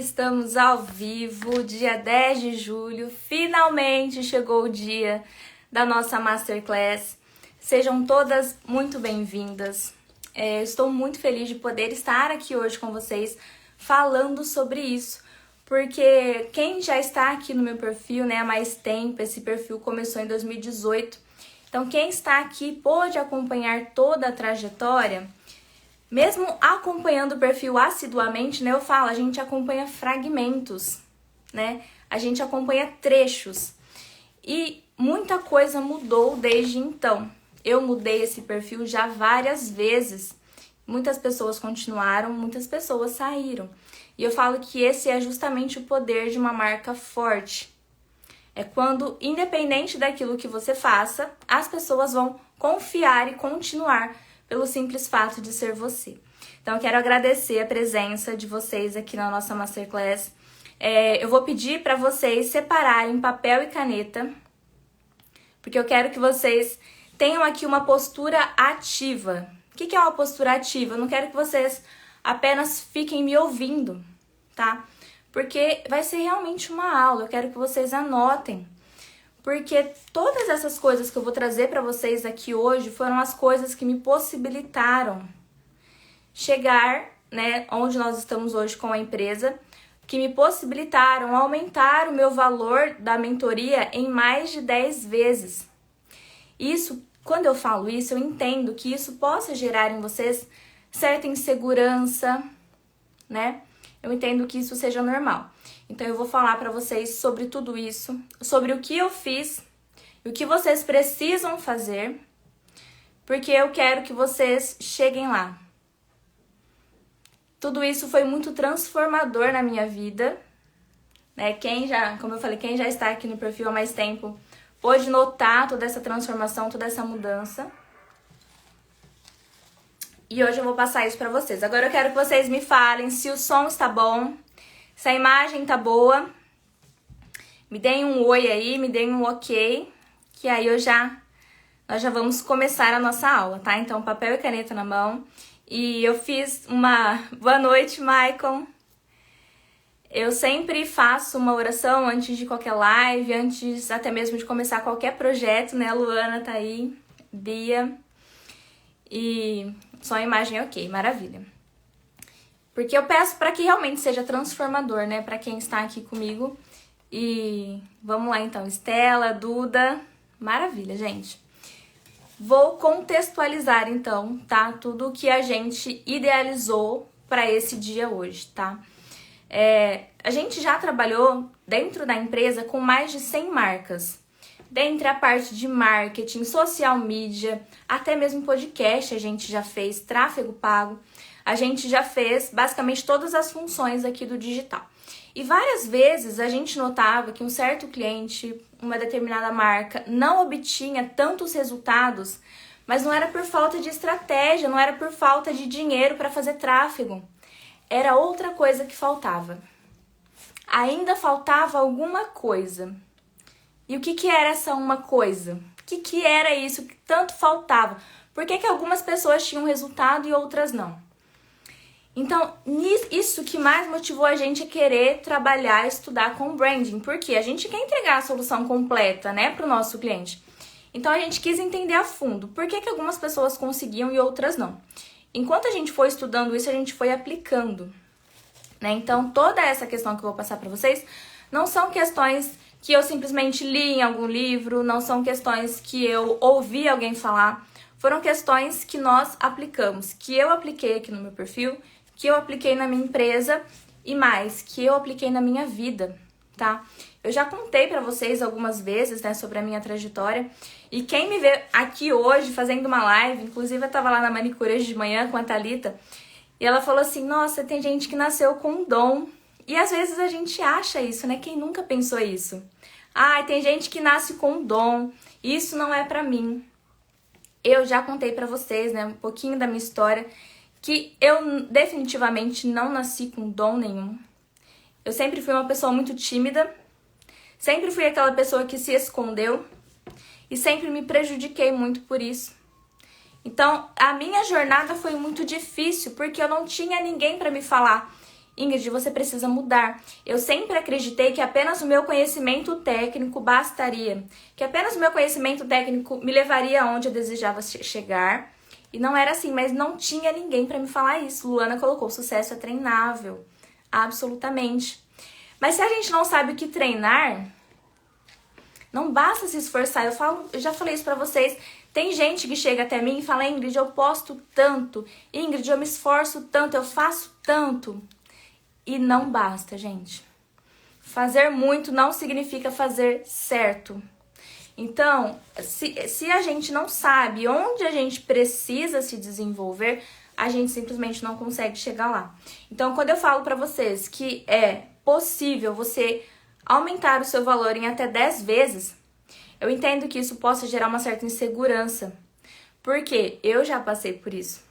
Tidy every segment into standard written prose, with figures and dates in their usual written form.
Estamos ao vivo, dia 10 de julho. Finalmente chegou o dia da nossa Masterclass. Sejam todas muito bem-vindas. Estou muito feliz de poder estar aqui hoje com vocês falando sobre isso, porque quem já está aqui no meu perfil, há mais tempo, esse perfil começou em 2018. Então, quem está aqui pôde acompanhar toda a trajetória. Mesmo acompanhando o perfil assiduamente, eu falo, a gente acompanha fragmentos, A gente acompanha trechos. E muita coisa mudou desde então. Eu mudei esse perfil já várias vezes. Muitas pessoas continuaram, muitas pessoas saíram. E eu falo que esse é justamente o poder de uma marca forte. É quando, independente daquilo que você faça, as pessoas vão confiar e continuar pelo simples fato de ser você. Então, eu quero agradecer a presença de vocês aqui na nossa Masterclass. Eu vou pedir para vocês separarem papel e caneta, porque eu quero que vocês tenham aqui uma postura ativa. O que é uma postura ativa? Eu não quero que vocês apenas fiquem me ouvindo, tá? Porque vai ser realmente uma aula, eu quero que vocês anotem. Porque todas essas coisas que eu vou trazer para vocês aqui hoje foram as coisas que me possibilitaram chegar, onde nós estamos hoje com a empresa, que me possibilitaram aumentar o meu valor da mentoria em mais de 10 vezes. Isso, quando eu falo isso, eu entendo que isso possa gerar em vocês certa insegurança, Eu entendo que isso seja normal. Então, eu vou falar para vocês sobre tudo isso, sobre o que eu fiz e o que vocês precisam fazer, porque eu quero que vocês cheguem lá. Tudo isso foi muito transformador na minha vida, Como eu falei, quem já está aqui no perfil há mais tempo pôde notar toda essa transformação, toda essa mudança. E hoje eu vou passar isso para vocês. Agora eu quero que vocês me falem se o som está bom, se a imagem tá boa. Me deem um oi aí, me deem um ok, que aí nós já vamos começar a nossa aula, tá? Então, papel e caneta na mão. E eu fiz uma... Boa noite, Maicon. Eu sempre faço uma oração antes de qualquer live, antes até mesmo de começar qualquer projeto, A Luana tá aí, Bia. E só a imagem é ok, maravilha. Porque eu peço para que realmente seja transformador, para quem está aqui comigo. E vamos lá então, Estela, Duda, maravilha, gente. Vou contextualizar então, tá? Tudo o que a gente idealizou para esse dia hoje, tá? A gente já trabalhou dentro da empresa com mais de 100 marcas. Dentre a parte de marketing, social media, até mesmo podcast a gente já fez, tráfego pago. A gente já fez basicamente todas as funções aqui do digital. E várias vezes a gente notava que um certo cliente, uma determinada marca, não obtinha tantos resultados, mas não era por falta de estratégia, não era por falta de dinheiro para fazer tráfego. Era outra coisa que faltava. Ainda faltava alguma coisa. E o que era essa uma coisa? O que era isso que tanto faltava? Por que algumas pessoas tinham resultado e outras não? Então, isso que mais motivou a gente a querer trabalhar, estudar com branding. Porque a gente quer entregar a solução completa, para o nosso cliente. Então, a gente quis entender a fundo por que algumas pessoas conseguiam e outras não. Enquanto a gente foi estudando isso, a gente foi aplicando. Então, toda essa questão que eu vou passar para vocês não são questões que eu simplesmente li em algum livro, não são questões que eu ouvi alguém falar. Foram questões que nós aplicamos, que eu apliquei aqui no meu perfil, que eu apliquei na minha empresa e mais, que eu apliquei na minha vida, tá? Eu já contei pra vocês algumas vezes, sobre a minha trajetória. E quem me vê aqui hoje fazendo uma live, inclusive eu tava lá na manicure hoje de manhã com a Thalita, e ela falou assim, nossa, tem gente que nasceu com um dom. E às vezes a gente acha isso, Quem nunca pensou isso? Tem gente que nasce com um dom, isso não é pra mim. Eu já contei pra vocês, um pouquinho da minha história, que eu definitivamente não nasci com dom nenhum. Eu sempre fui uma pessoa muito tímida, sempre fui aquela pessoa que se escondeu e sempre me prejudiquei muito por isso. Então, a minha jornada foi muito difícil porque eu não tinha ninguém para me falar. Ingrid, você precisa mudar. Eu sempre acreditei que apenas o meu conhecimento técnico bastaria, que apenas o meu conhecimento técnico me levaria aonde eu desejava chegar. E não era assim, mas não tinha ninguém para me falar isso. Luana colocou, sucesso é treinável. Absolutamente. Mas se a gente não sabe o que treinar, não basta se esforçar. Eu já falei isso pra vocês. Tem gente que chega até mim e fala, Ingrid, eu posto tanto. Ingrid, eu me esforço tanto, eu faço tanto. E não basta, gente. Fazer muito não significa fazer certo. Então, se a gente não sabe onde a gente precisa se desenvolver, a gente simplesmente não consegue chegar lá. Então, quando eu falo pra vocês que é possível você aumentar o seu valor em até 10 vezes, eu entendo que isso possa gerar uma certa insegurança. Porque eu já passei por isso.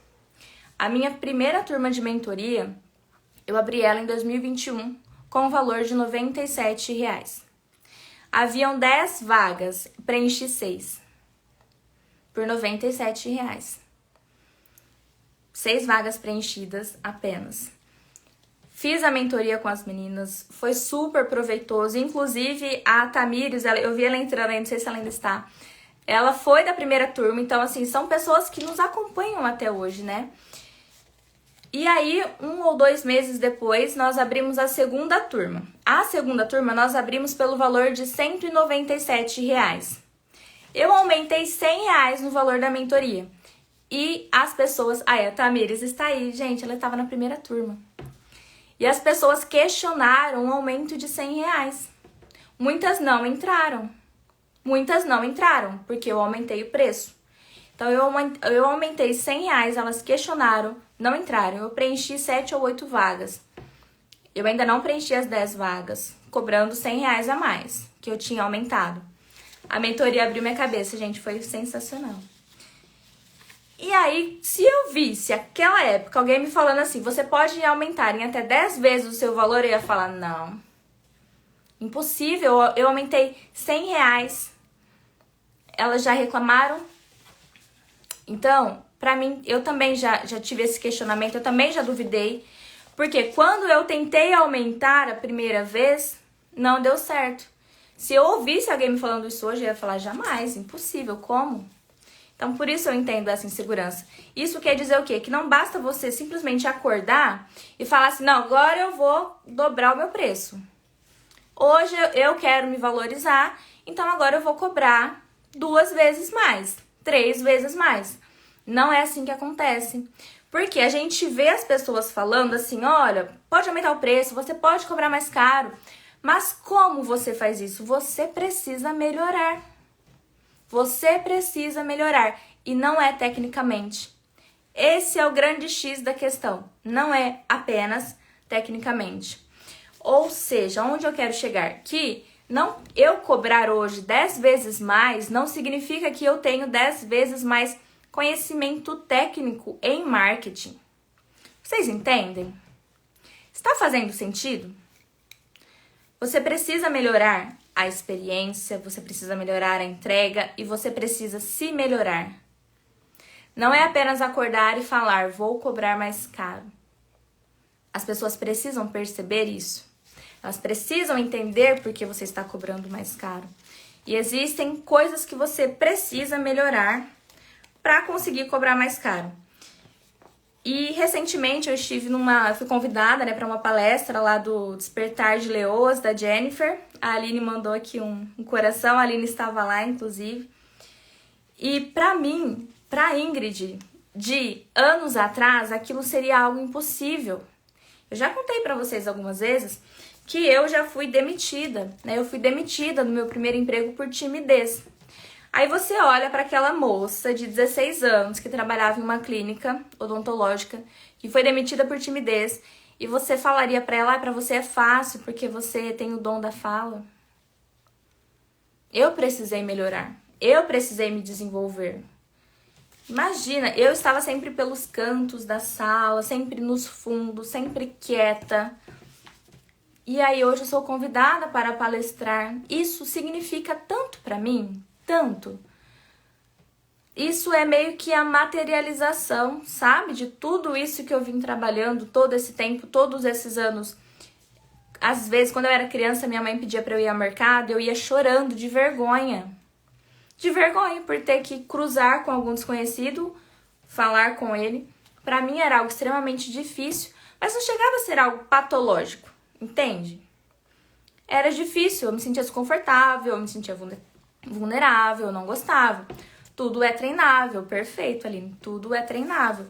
A minha primeira turma de mentoria, eu abri ela em 2021 com o valor de R$ 97. Haviam 10 vagas, preenchi 6 por R$ 97. 6 vagas preenchidas apenas. Fiz a mentoria com as meninas, foi super proveitoso. Inclusive, a Tamires, eu vi ela entrando aí, não sei se ela ainda está. Ela foi da primeira turma, então, assim, são pessoas que nos acompanham até hoje, né? E aí, 1 ou 2 meses depois, nós abrimos a segunda turma. A segunda turma nós abrimos pelo valor de R$ 197. Eu aumentei R$ 100 no valor da mentoria. E as pessoas... a Tamires está aí, gente, ela estava na primeira turma. E as pessoas questionaram um aumento de R$ 100. Muitas não entraram. Muitas não entraram, porque eu aumentei o preço. Então, eu aumentei R$ 100, elas questionaram, não entraram. Eu preenchi 7 ou 8 vagas. Eu ainda não preenchi as 10 vagas, cobrando R$ 100 a mais, que eu tinha aumentado. A mentoria abriu minha cabeça, gente, foi sensacional. E aí, se eu visse aquela época alguém me falando assim, você pode aumentar em até 10 vezes o seu valor, eu ia falar, não, impossível, eu aumentei R$ 100. Elas já reclamaram? Então, pra mim, eu também já tive esse questionamento, eu também já duvidei. Porque quando eu tentei aumentar a primeira vez, não deu certo. Se eu ouvisse alguém me falando isso hoje, eu ia falar, jamais, impossível, como? Então, por isso eu entendo essa insegurança. Isso quer dizer o quê? Que não basta você simplesmente acordar e falar assim, não, agora eu vou dobrar o meu preço. Hoje eu quero me valorizar, então agora eu vou cobrar 2 vezes mais, 3 vezes mais. Não é assim que acontece. Porque a gente vê as pessoas falando assim, olha, pode aumentar o preço, você pode cobrar mais caro. Mas como você faz isso? Você precisa melhorar. Você precisa melhorar. E não é tecnicamente. Esse é o grande X da questão. Não é apenas tecnicamente. Ou seja, onde eu quero chegar? Que não, eu cobrar hoje 10 vezes mais não significa que eu tenho 10 vezes mais conhecimento técnico em marketing. Vocês entendem? Está fazendo sentido? Você precisa melhorar a experiência, você precisa melhorar a entrega e você precisa se melhorar. Não é apenas acordar e falar, vou cobrar mais caro. As pessoas precisam perceber isso. Elas precisam entender por que você está cobrando mais caro. E existem coisas que você precisa melhorar para conseguir cobrar mais caro. E recentemente eu fui convidada, né, para uma palestra lá do Despertar de Leoas, da Jennifer. A Aline mandou aqui um coração, a Aline estava lá, inclusive. E pra mim, pra Ingrid, de anos atrás, aquilo seria algo impossível. Eu já contei pra vocês algumas vezes que eu já fui demitida, né? Eu fui demitida no meu primeiro emprego por timidez. Aí você olha para aquela moça de 16 anos que trabalhava em uma clínica odontológica, que foi demitida por timidez, e você falaria para ela, para você é fácil porque você tem o dom da fala. Eu precisei melhorar, eu precisei me desenvolver. Imagina, eu estava sempre pelos cantos da sala, sempre nos fundos, sempre quieta. E aí hoje eu sou convidada para palestrar. Isso significa tanto para mim. Tanto. isso é meio que a materialização, sabe? De tudo isso que eu vim trabalhando todo esse tempo, todos esses anos. Às vezes, quando eu era criança, minha mãe pedia pra eu ir ao mercado, eu ia chorando de vergonha. De vergonha por ter que cruzar com algum desconhecido, falar com ele. Pra mim era algo extremamente difícil, mas não chegava a ser algo patológico, entende? Era difícil, eu me sentia desconfortável, eu me sentia vulnerável, eu não gostava. Tudo é treinável, perfeito, Aline, tudo é treinável.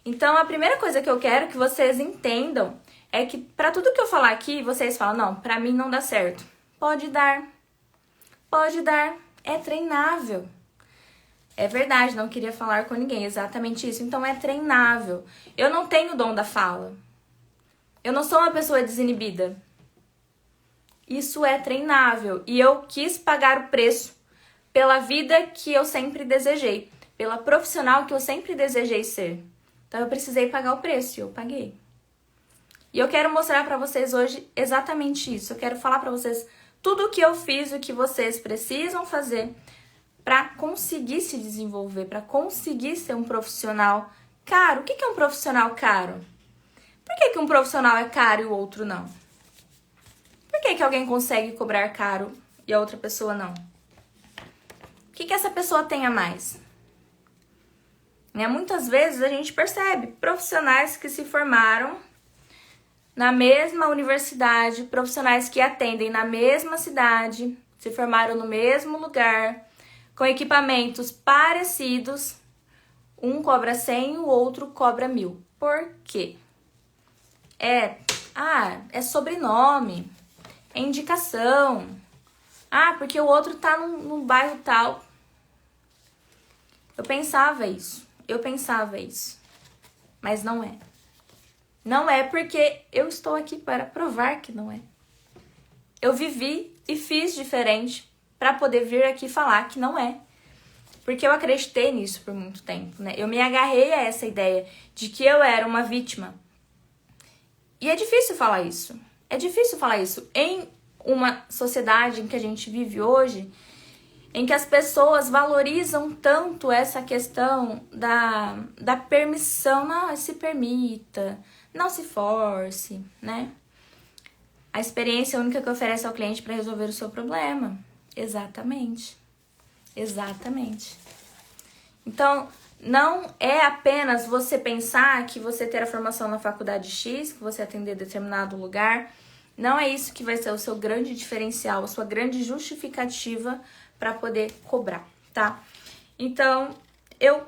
Então, a primeira coisa que eu quero que vocês entendam é que pra tudo que eu falar aqui, vocês falam, não, pra mim não dá certo. Pode dar, é treinável. É verdade, não queria falar com ninguém, exatamente isso. Então, é treinável. Eu não tenho o dom da fala. Eu não sou uma pessoa desinibida. Isso é treinável. E eu quis pagar o preço pela vida que eu sempre desejei, pela profissional que eu sempre desejei ser. Então eu precisei pagar o preço e eu paguei. E eu quero mostrar pra vocês hoje exatamente isso. Eu quero falar pra vocês tudo o que eu fiz, o que vocês precisam fazer pra conseguir se desenvolver, pra conseguir ser um profissional caro. O que é um profissional caro? Por que um profissional é caro e o outro não? Por que alguém consegue cobrar caro e a outra pessoa não? O que essa pessoa tem a mais? Muitas vezes a gente percebe profissionais que se formaram na mesma universidade, profissionais que atendem na mesma cidade, se formaram no mesmo lugar, com equipamentos parecidos, um cobra 100, o outro cobra 1.000. Por quê? É sobrenome, é indicação. Porque o outro tá num bairro tal. Eu pensava isso. Mas não é. Não é porque eu estou aqui para provar que não é. Eu vivi e fiz diferente para poder vir aqui falar que não é. Porque eu acreditei nisso por muito tempo, né? Eu me agarrei a essa ideia de que eu era uma vítima. E é difícil falar isso. Em uma sociedade em que a gente vive hoje, em que as pessoas valorizam tanto essa questão da permissão. Não, se permita, não se force, né? A experiência única que oferece ao cliente para resolver o seu problema. Exatamente. Então, não é apenas você pensar que você ter a formação na faculdade X, que você atender determinado lugar. Não é isso que vai ser o seu grande diferencial, a sua grande justificativa para poder cobrar, tá? Então, eu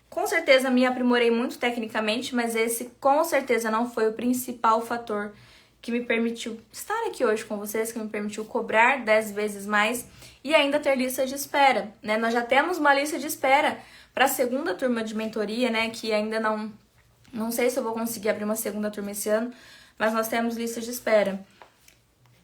com certeza me aprimorei muito tecnicamente, mas esse com certeza não foi o principal fator que me permitiu estar aqui hoje com vocês, que me permitiu cobrar 10 vezes mais e ainda ter lista de espera, né? Nós já temos uma lista de espera para a segunda turma de mentoria, né? Que ainda não sei se eu vou conseguir abrir uma segunda turma esse ano, mas nós temos lista de espera.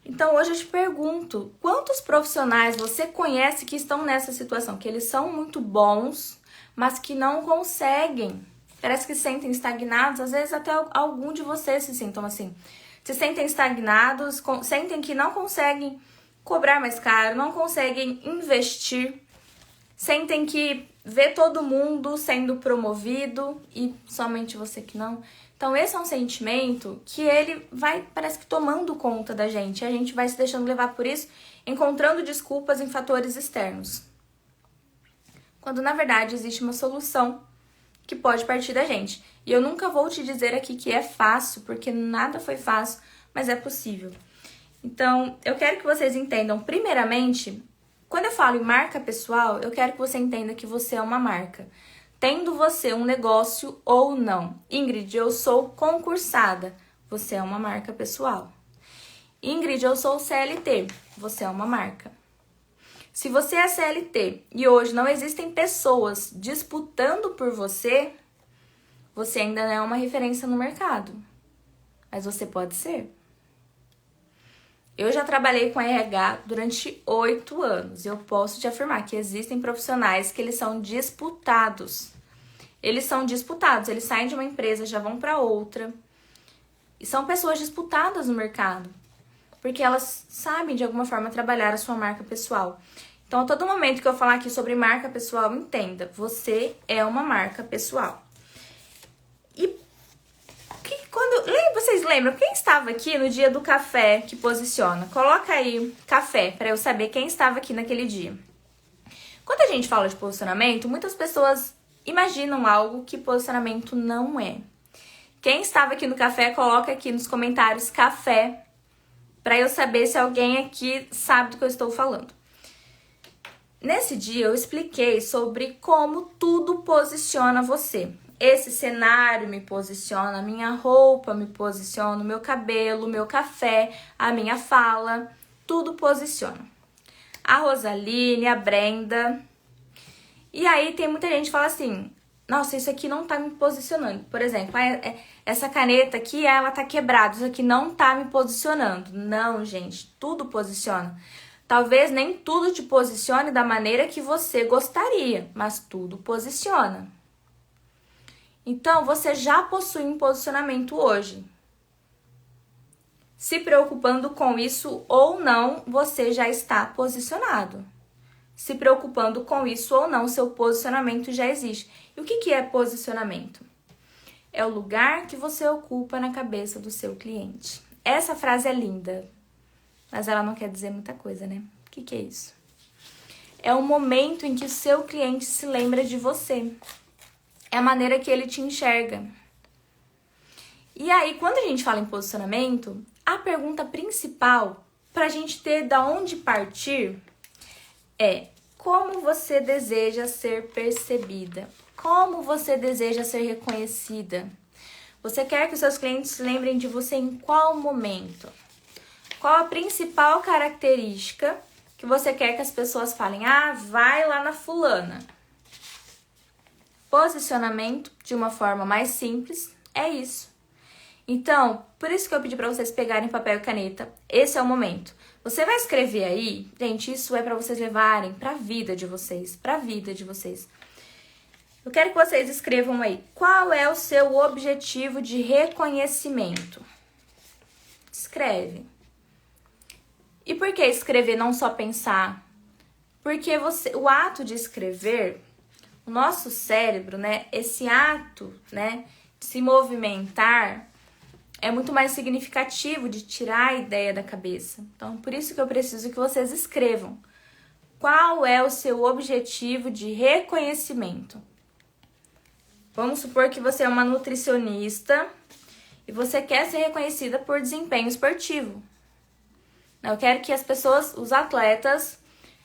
Então, hoje eu te pergunto, quantos profissionais você conhece que estão nessa situação? Que eles são muito bons, mas que não conseguem. Parece que se sentem estagnados, às vezes até algum de vocês se sintam assim. Se sentem estagnados, sentem que não conseguem cobrar mais caro, não conseguem investir, sentem que vê todo mundo sendo promovido e somente você que não. Então, esse é um sentimento que ele vai, parece que tomando conta da gente. A gente vai se deixando levar por isso, encontrando desculpas em fatores externos. Quando, na verdade, existe uma solução que pode partir da gente. E eu nunca vou te dizer aqui que é fácil, porque nada foi fácil, mas é possível. Então, eu quero que vocês entendam, primeiramente, quando eu falo em marca pessoal, eu quero que você entenda que você é uma marca. Tendo você um negócio ou não. Ingrid, eu sou concursada. Você é uma marca pessoal. Ingrid, eu sou CLT. Você é uma marca. Se você é CLT e hoje não existem pessoas disputando por você, você ainda não é uma referência no mercado. Mas você pode ser. Eu já trabalhei com RH durante 8 anos. Eu posso te afirmar que existem profissionais que eles são disputados. Eles saem de uma empresa, já vão para outra. E são pessoas disputadas no mercado. Porque elas sabem, de alguma forma, trabalhar a sua marca pessoal. Então, a todo momento que eu falar aqui sobre marca pessoal, entenda, você é uma marca pessoal. E vocês lembram quem estava aqui no dia do café que posiciona? Coloca aí café para eu saber quem estava aqui naquele dia. Quando a gente fala de posicionamento, muitas pessoas imaginam algo que posicionamento não é. Quem estava aqui no café, coloca aqui nos comentários café para eu saber se alguém aqui sabe do que eu estou falando. Nesse dia eu expliquei sobre como tudo posiciona você. Esse cenário me posiciona, a minha roupa me posiciona, o meu cabelo, o meu café, a minha fala, tudo posiciona. A Rosaline, a Brenda. E aí tem muita gente que fala assim, nossa, isso aqui não tá me posicionando. Por exemplo, essa caneta aqui, ela tá quebrada, isso aqui não tá me posicionando. Não, gente, tudo posiciona. Talvez nem tudo te posicione da maneira que você gostaria, mas tudo posiciona. Então, você já possui um posicionamento hoje. Se preocupando com isso ou não, você já está posicionado. Se preocupando com isso ou não, seu posicionamento já existe. E o que é posicionamento? É o lugar que você ocupa na cabeça do seu cliente. Essa frase é linda, mas ela não quer dizer muita coisa, né? O que é isso? É o momento em que o seu cliente se lembra de você. É a maneira que ele te enxerga. E aí, quando a gente fala em posicionamento, a pergunta principal para a gente ter da onde partir é como você deseja ser percebida? Como você deseja ser reconhecida? Você quer que os seus clientes se lembrem de você em qual momento? Qual a principal característica que você quer que as pessoas falem? Ah, vai lá na fulana. Posicionamento, de uma forma mais simples, é isso. Então, por isso que eu pedi para vocês pegarem papel e caneta. Esse é o momento. Você vai escrever aí, gente, isso é para vocês levarem para a vida de vocês, para a vida de vocês. Eu quero que vocês escrevam aí, qual é o seu objetivo de reconhecimento? Escreve. E por que escrever, não só pensar? Porque o ato de escrever, o nosso cérebro, né, esse ato, né, de se movimentar, é muito mais significativo de tirar a ideia da cabeça. Então, por isso que eu preciso que vocês escrevam. Qual é o seu objetivo de reconhecimento? Vamos supor que você é uma nutricionista e você quer ser reconhecida por desempenho esportivo. Eu quero que as pessoas, os atletas,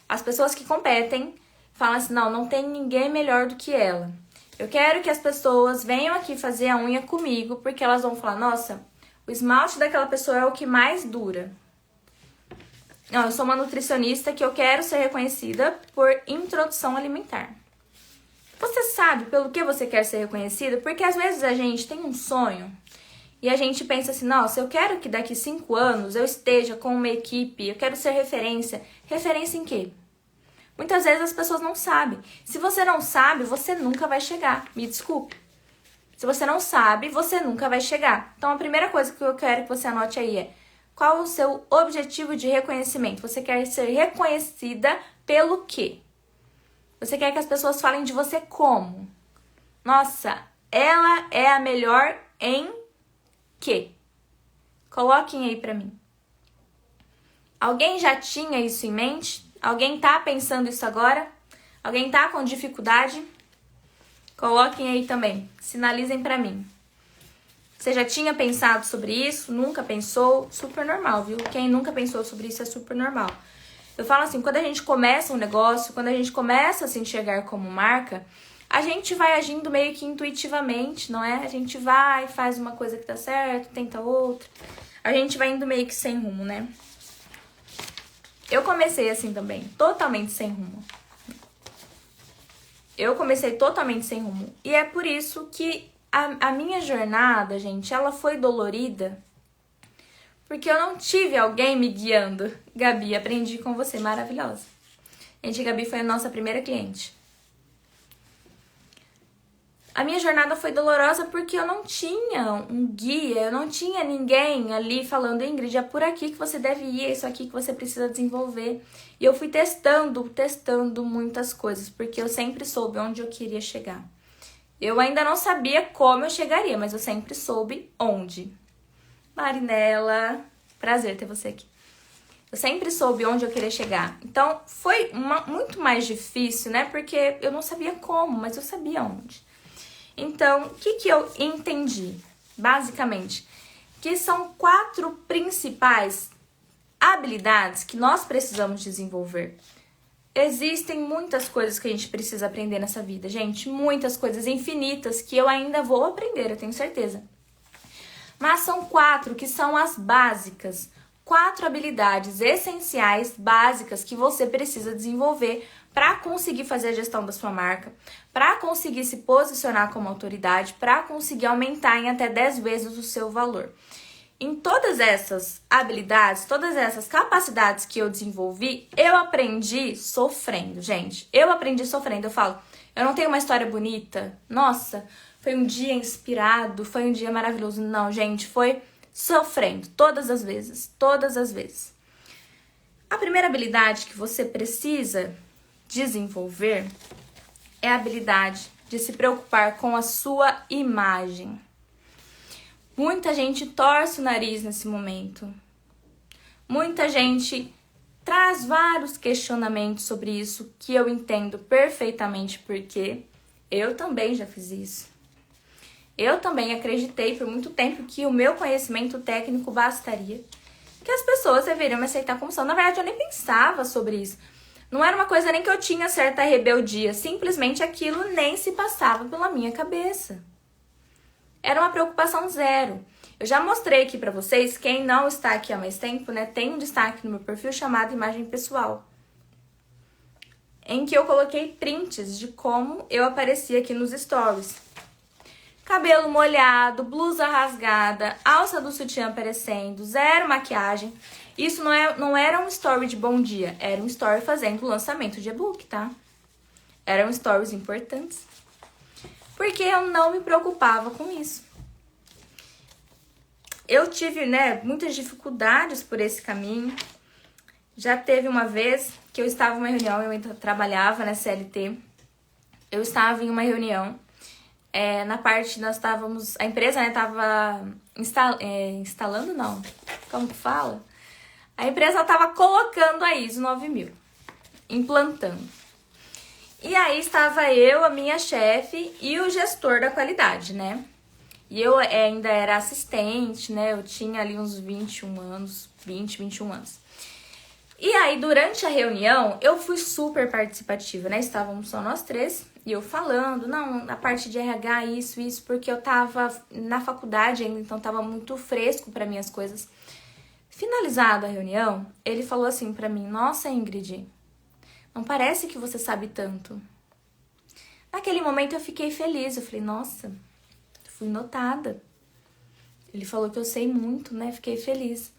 as pessoas que competem, falem assim, não tem ninguém melhor do que ela. Eu quero que as pessoas venham aqui fazer a unha comigo, porque elas vão falar, nossa, o esmalte daquela pessoa é o que mais dura. Não, eu sou uma nutricionista que eu quero ser reconhecida por introdução alimentar. Você sabe pelo que você quer ser reconhecida? Porque às vezes a gente tem um sonho e a gente pensa assim, nossa, eu quero que daqui 5 anos eu esteja com uma equipe, eu quero ser referência. Referência em quê? Muitas vezes as pessoas não sabem. Se você não sabe, você nunca vai chegar. Me desculpe. Se você não sabe, você nunca vai chegar. Então, a primeira coisa que eu quero que você anote aí é qual o seu objetivo de reconhecimento? Você quer ser reconhecida pelo quê? Você quer que as pessoas falem de você como? Nossa, ela é a melhor em quê? Coloquem aí pra mim. Alguém já tinha isso em mente? Alguém tá pensando isso agora? Alguém tá com dificuldade? Coloquem aí também. Sinalizem pra mim. Você já tinha pensado sobre isso? Nunca pensou? Super normal, viu? Quem nunca pensou sobre isso é super normal. Eu falo assim, quando a gente começa um negócio, quando a gente começa a se enxergar como marca, a gente vai agindo meio que intuitivamente, não é? A gente vai, faz uma coisa que dá certo, tenta outra. A gente vai indo meio que sem rumo, né? Eu comecei assim também, totalmente sem rumo. Eu comecei totalmente sem rumo. E é por isso que a minha jornada, gente, ela foi dolorida. Porque eu não tive alguém me guiando. Gabi, aprendi com você, maravilhosa. Gente, a Gabi foi a nossa primeira cliente. A minha jornada foi dolorosa porque eu não tinha um guia, eu não tinha ninguém ali falando, Ingrid, é por aqui que você deve ir, é isso aqui que você precisa desenvolver. E eu fui testando muitas coisas, porque eu sempre soube onde eu queria chegar. Eu ainda não sabia como eu chegaria, mas eu sempre soube onde. Marinela, prazer ter você aqui. Eu sempre soube onde eu queria chegar. Então, foi muito mais difícil, né? Porque eu não sabia como, mas eu sabia onde. Então, o que eu entendi? Basicamente, que são 4 principais habilidades que nós precisamos desenvolver. Existem muitas coisas que a gente precisa aprender nessa vida, gente. Muitas coisas infinitas que eu ainda vou aprender, eu tenho certeza. Mas são 4 que são as básicas. 4 habilidades essenciais, básicas, que você precisa desenvolver para conseguir fazer a gestão da sua marca, para conseguir se posicionar como autoridade, para conseguir aumentar em até 10 vezes o seu valor. Em todas essas habilidades, todas essas capacidades que eu desenvolvi, eu aprendi sofrendo, gente. Eu aprendi sofrendo. Eu falo, eu não tenho uma história bonita. Nossa, foi um dia inspirado, foi um dia maravilhoso. Não, gente, foi sofrendo todas as vezes, todas as vezes. A primeira habilidade que você precisa desenvolver é a habilidade de se preocupar com a sua imagem. Muita gente torce o nariz nesse momento. Muita gente traz vários questionamentos sobre isso, que eu entendo perfeitamente, porque eu também já fiz isso. Eu também acreditei por muito tempo que o meu conhecimento técnico bastaria, que as pessoas deveriam me aceitar como são. Na verdade, eu nem pensava sobre isso. Não era uma coisa nem que eu tinha certa rebeldia, simplesmente aquilo nem se passava pela minha cabeça. Era uma preocupação zero. Eu já mostrei aqui pra vocês, quem não está aqui há mais tempo, né, tem um destaque no meu perfil chamado Imagem Pessoal, em que eu coloquei prints de como eu aparecia aqui nos stories. Cabelo molhado, blusa rasgada, alça do sutiã aparecendo, zero maquiagem. Isso não era um story de bom dia, era um story fazendo lançamento de e-book, tá? Eram stories importantes. Porque eu não me preocupava com isso. Eu tive, né, muitas dificuldades por esse caminho. Já teve uma vez que eu estava em uma reunião, eu ainda trabalhava na CLT. Eu estava em uma reunião, na parte nós estávamos, a empresa, né, estava instalando, não, como que fala? A empresa estava colocando a ISO 9000, implantando. E aí estava eu, a minha chefe e o gestor da qualidade, né? E eu ainda era assistente, né? Eu tinha ali uns 21 anos. E aí, durante a reunião, eu fui super participativa, né? Estávamos só nós 3 e eu falando, não, a parte de RH, isso, porque eu tava na faculdade ainda, então tava muito fresco para mim as coisas. Finalizada a reunião, ele falou assim pra mim, nossa, Ingrid, não parece que você sabe tanto. Naquele momento eu fiquei feliz, eu falei, nossa, fui notada. Ele falou que eu sei muito, né? Fiquei feliz.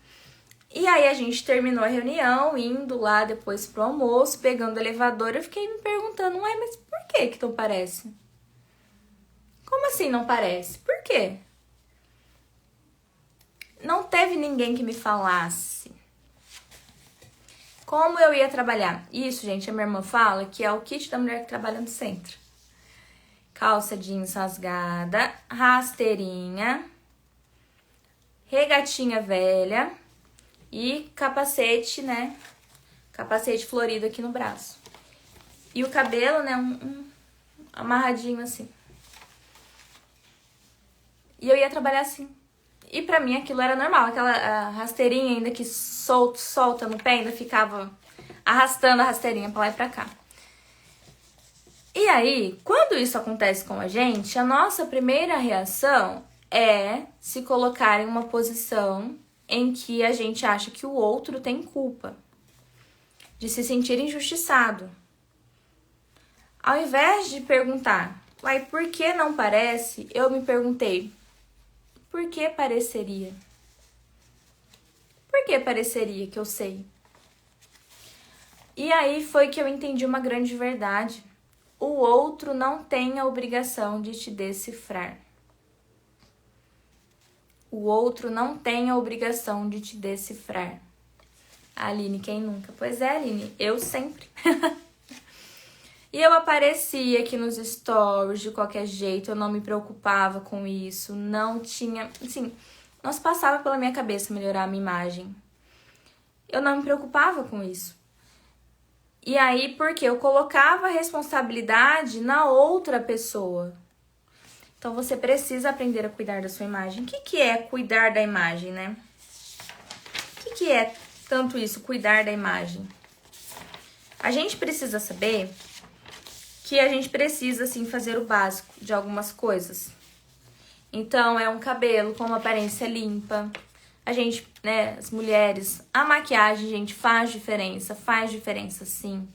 E aí a gente terminou a reunião, indo lá depois pro almoço, pegando o elevador, eu fiquei me perguntando, uai, mas por que não parece? Como assim não parece? Por quê? Não teve ninguém que me falasse como eu ia trabalhar. Isso, gente, a minha irmã fala que é o kit da mulher que trabalha no centro. Calça jeans rasgada, rasteirinha, regatinha velha e capacete, né? Capacete florido aqui no braço. E o cabelo, né? Amarradinho assim. E eu ia trabalhar assim. E pra mim aquilo era normal. Aquela rasteirinha ainda que solta no pé, ainda ficava arrastando a rasteirinha pra lá e pra cá. E aí, quando isso acontece com a gente, a nossa primeira reação é se colocar em uma posição em que a gente acha que o outro tem culpa, de se sentir injustiçado. Ao invés de perguntar, uai, por que não parece? Eu me perguntei, por que pareceria? Por que pareceria que eu sei? E aí foi que eu entendi uma grande verdade. o outro não tem a obrigação de te decifrar. O outro não tem a obrigação de te decifrar. Aline, quem nunca? Pois é, Aline, eu sempre. E eu aparecia aqui nos stories de qualquer jeito, eu não me preocupava com isso, não tinha... Assim, não se passava pela minha cabeça melhorar a minha imagem. Eu não me preocupava com isso. E aí, porque eu colocava a responsabilidade na outra pessoa. Então, você precisa aprender a cuidar da sua imagem. O que é cuidar da imagem, né? O que é tanto isso, cuidar da imagem? A gente precisa saber que a gente precisa, sim, fazer o básico de algumas coisas. Então, é um cabelo com uma aparência limpa. A gente, né, as mulheres, a maquiagem, gente, faz diferença, sim.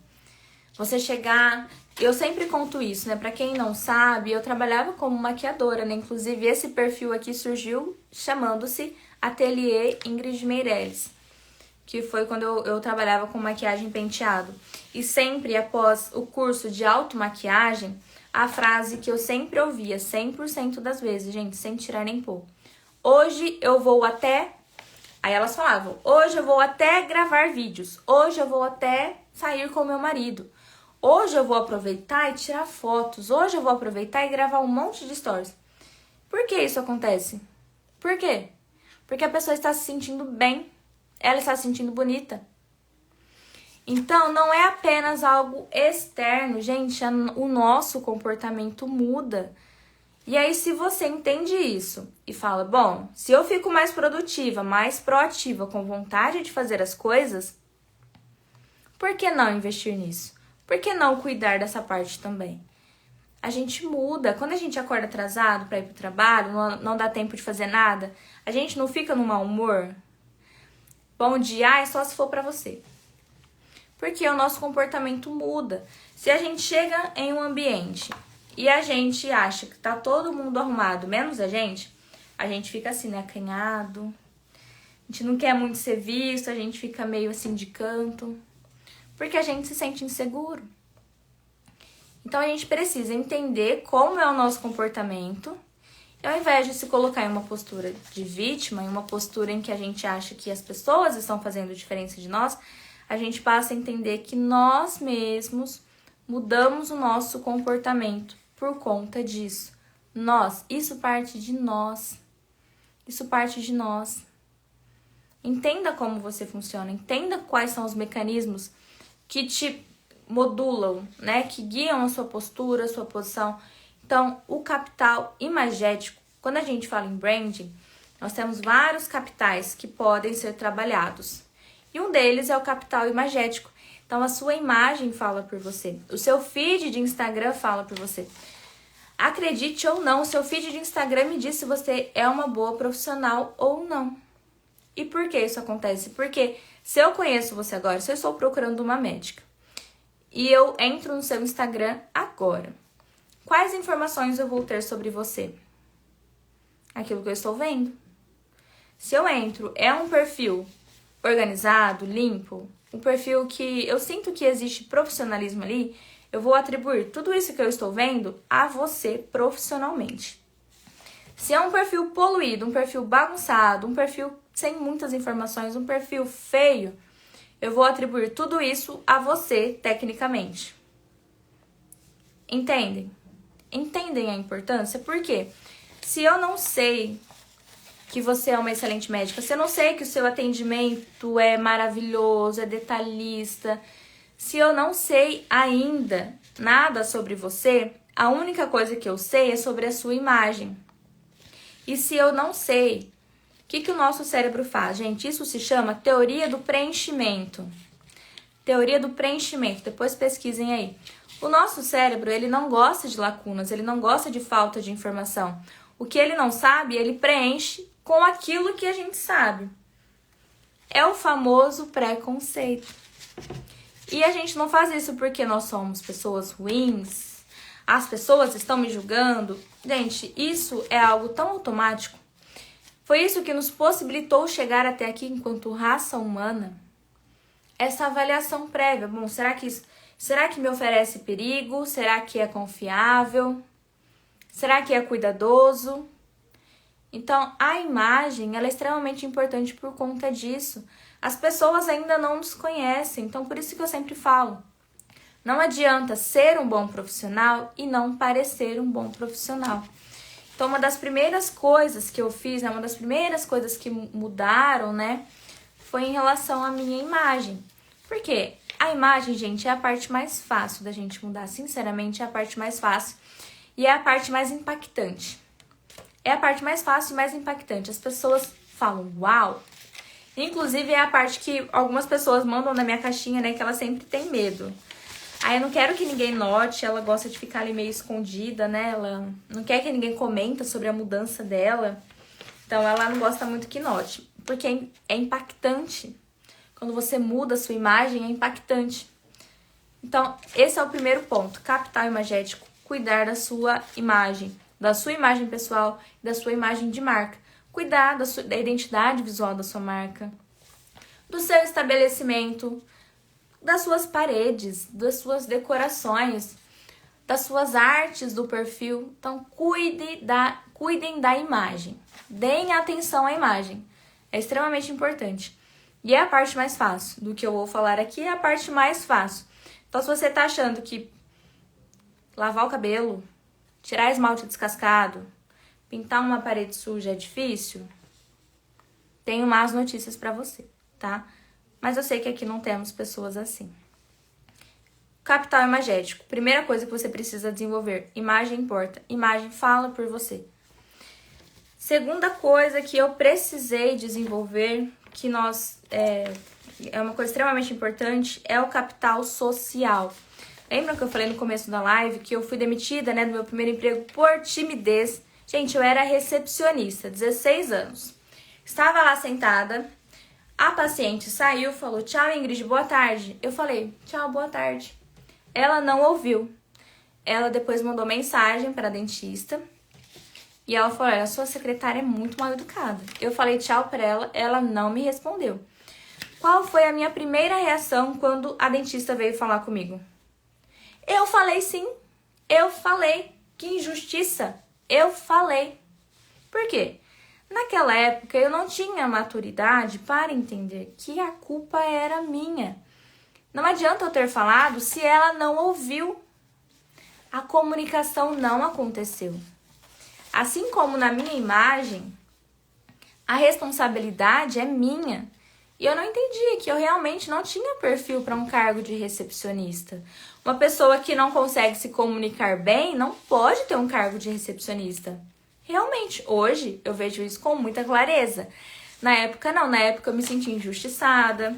Você chegar... Eu sempre conto isso, né? Pra quem não sabe, eu trabalhava como maquiadora, né? Inclusive, esse perfil aqui surgiu chamando-se Ateliê Ingrid Meirelles, que foi quando eu trabalhava com maquiagem penteado. E sempre, após o curso de automaquiagem, a frase que eu sempre ouvia, 100% das vezes, gente, sem tirar nem pôr. Hoje eu vou até... Aí elas falavam, hoje eu vou até gravar vídeos, hoje eu vou até sair com meu marido, hoje eu vou aproveitar e tirar fotos, hoje eu vou aproveitar e gravar um monte de stories. Por que isso acontece? Por quê? Porque a pessoa está se sentindo bem, ela está se sentindo bonita. Então, não é apenas algo externo, gente, o nosso comportamento muda. E aí, se você entende isso e fala, bom, se eu fico mais produtiva, mais proativa, com vontade de fazer as coisas, por que não investir nisso? Por que não cuidar dessa parte também? A gente muda. Quando a gente acorda atrasado para ir pro trabalho, não dá tempo de fazer nada, a gente não fica no mau humor? Bom dia, é só se for para você. Porque o nosso comportamento muda. Se a gente chega em um ambiente e a gente acha que tá todo mundo arrumado, menos a gente fica assim, né, acanhado. A gente não quer muito ser visto, a gente fica meio assim de canto. Porque a gente se sente inseguro. Então, a gente precisa entender como é o nosso comportamento. E ao invés de se colocar em uma postura de vítima, em uma postura em que a gente acha que as pessoas estão fazendo diferença de nós, a gente passa a entender que nós mesmos mudamos o nosso comportamento por conta disso. Isso parte de nós. Isso parte de nós. Entenda como você funciona, entenda quais são os mecanismos que te modulam, né? Que guiam a sua postura, a sua posição. Então, o capital imagético, quando a gente fala em branding, nós temos vários capitais que podem ser trabalhados. E um deles é o capital imagético. Então, a sua imagem fala por você. O seu feed de Instagram fala por você. Acredite ou não, o seu feed de Instagram me diz se você é uma boa profissional ou não. E por que isso acontece? Porque se eu conheço você agora, se eu estou procurando uma médica, e eu entro no seu Instagram agora, quais informações eu vou ter sobre você? Aquilo que eu estou vendo. Se eu entro, é um perfil organizado, limpo, um perfil que eu sinto que existe profissionalismo ali, eu vou atribuir tudo isso que eu estou vendo a você profissionalmente. Se é um perfil poluído, um perfil bagunçado, um perfil sem muitas informações, um perfil feio, eu vou atribuir tudo isso a você tecnicamente. Entendem? Entendem a importância? Por quê? Se eu não sei que você é uma excelente médica, se eu não sei que o seu atendimento é maravilhoso, é detalhista, se eu não sei ainda nada sobre você, a única coisa que eu sei é sobre a sua imagem. E se eu não sei, o que o nosso cérebro faz? Gente, isso se chama teoria do preenchimento. Teoria do preenchimento, depois pesquisem aí. O nosso cérebro, ele não gosta de lacunas, ele não gosta de falta de informação. O que ele não sabe, ele preenche com aquilo que a gente sabe. É o famoso preconceito. E a gente não faz isso porque nós somos pessoas ruins, as pessoas estão me julgando. Gente, isso é algo tão automático. Foi isso que nos possibilitou chegar até aqui enquanto raça humana. Essa avaliação prévia. Bom, será que Será que me oferece perigo? Será que é confiável? Será que é cuidadoso? Então, a imagem ela é extremamente importante por conta disso. As pessoas ainda não nos conhecem, então por isso que eu sempre falo. Não adianta ser um bom profissional e não parecer um bom profissional. Então, uma das primeiras coisas que eu fiz, né, uma das primeiras coisas que mudaram, né, foi em relação à minha imagem. Por quê? A imagem, gente, é a parte mais fácil da gente mudar. Sinceramente, é a parte mais fácil e é a parte mais impactante. É a parte mais fácil e mais impactante. As pessoas falam, uau! Inclusive, é a parte que algumas pessoas mandam na minha caixinha, né, que ela sempre tem medo. Aí eu não quero que ninguém note, ela gosta de ficar ali meio escondida, né? Ela não quer que ninguém comenta sobre a mudança dela. Então, ela não gosta muito que note, porque é impactante. Quando você muda a sua imagem, é impactante. Então, esse é o primeiro ponto. Capital imagético, cuidar da sua imagem pessoal e da sua imagem de marca. Cuidar da identidade visual da sua marca, do seu estabelecimento, das suas paredes, das suas decorações, das suas artes do perfil. Então, cuidem da imagem. Deem atenção à imagem. É extremamente importante. E é a parte mais fácil. Do que eu vou falar aqui é a parte mais fácil. Então, se você tá achando que lavar o cabelo, tirar esmalte descascado, pintar uma parede suja é difícil, tenho más notícias pra você, tá? Mas eu sei que aqui não temos pessoas assim. Capital imagético. Primeira coisa que você precisa desenvolver. Imagem importa. Imagem fala por você. Segunda coisa que eu precisei desenvolver, que é uma coisa extremamente importante, é o capital social. Lembram que eu falei no começo da live que eu fui demitida, né, do meu primeiro emprego por timidez? Gente, eu era recepcionista, 16 anos. Estava lá sentada, a paciente saiu, falou, tchau, Ingrid, boa tarde. Eu falei, tchau, boa tarde. Ela não ouviu. Ela depois mandou mensagem para a dentista e ela falou, a sua secretária é muito mal educada. Eu falei tchau para ela, ela não me respondeu. Qual foi a minha primeira reação quando a dentista veio falar comigo? Eu falei sim, eu falei. Que injustiça, eu falei. Por quê? Naquela época eu não tinha maturidade para entender que a culpa era minha. Não adianta eu ter falado se ela não ouviu. A comunicação não aconteceu. Assim como na minha imagem, a responsabilidade é minha. E eu não entendi que eu realmente não tinha perfil para um cargo de recepcionista. Uma pessoa que não consegue se comunicar bem não pode ter um cargo de recepcionista. Realmente, hoje eu vejo isso com muita clareza. Na época não, na época eu me senti injustiçada.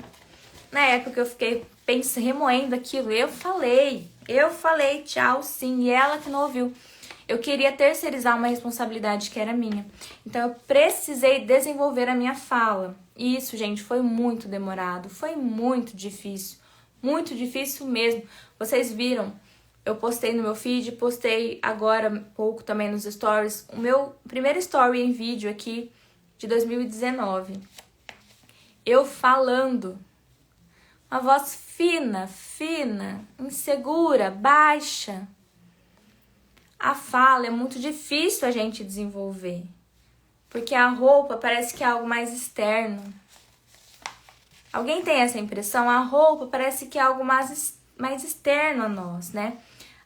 Na época eu fiquei remoendo aquilo. Eu falei tchau sim, e ela que não ouviu. Eu queria terceirizar uma responsabilidade que era minha. Então eu precisei desenvolver a minha fala. E isso, gente, foi muito demorado, foi muito difícil mesmo. Vocês viram, eu postei no meu feed, postei agora um pouco também nos stories, o meu primeiro story em vídeo aqui de 2019. Eu falando, uma voz fina, insegura, baixa. A fala é muito difícil a gente desenvolver, porque a roupa parece que é algo mais externo. Alguém tem essa impressão? A roupa parece que é algo mais externo a nós, né?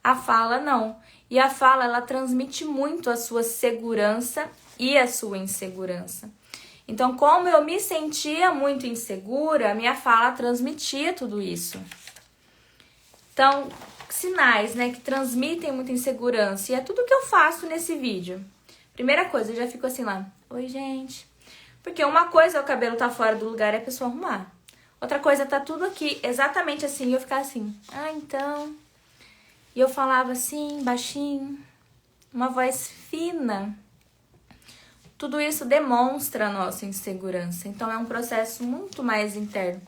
A fala não. E a fala, ela transmite muito a sua segurança e a sua insegurança. Então, como eu me sentia muito insegura, a minha fala transmitia tudo isso. Então, sinais, né, que transmitem muita insegurança. E é tudo que eu faço nesse vídeo. Primeira coisa, eu já fico assim lá. Oi, gente. Porque uma coisa é o cabelo tá fora do lugar e a pessoa arrumar. Outra coisa, tá tudo aqui exatamente assim. E eu ficar assim. Ah, então. E eu falava assim, baixinho. Uma voz fina. Tudo isso demonstra a nossa insegurança. Então, é um processo muito mais interno.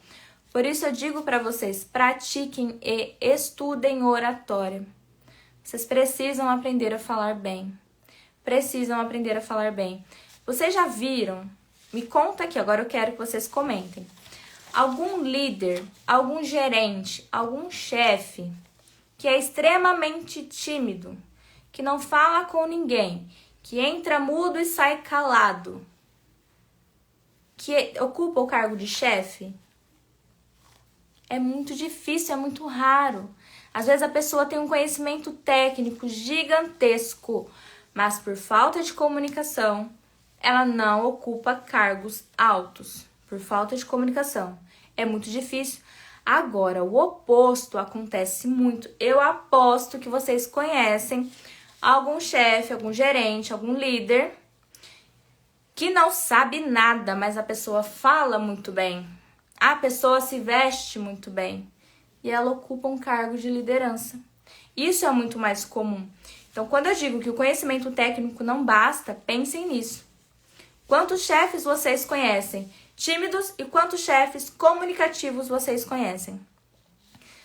Por isso eu digo para vocês, pratiquem e estudem oratória. Vocês precisam aprender a falar bem. Precisam aprender a falar bem. Vocês já viram? Me conta aqui, agora eu quero que vocês comentem. algum líder, algum gerente, algum chefe que é extremamente tímido, que não fala com ninguém, que entra mudo e sai calado, que ocupa o cargo de chefe? É muito difícil, é muito raro. Às vezes a pessoa tem um conhecimento técnico gigantesco, mas por falta de comunicação, ela não ocupa cargos altos. Por falta de comunicação. É muito difícil. Agora, o oposto acontece muito. Eu aposto que vocês conhecem algum chefe, algum gerente, algum líder que não sabe nada, mas a pessoa fala muito bem. A pessoa se veste muito bem e ela ocupa um cargo de liderança. Isso é muito mais comum. Então, quando eu digo que o conhecimento técnico não basta, pensem nisso. Quantos chefes vocês conhecem tímidos e quantos chefes comunicativos vocês conhecem?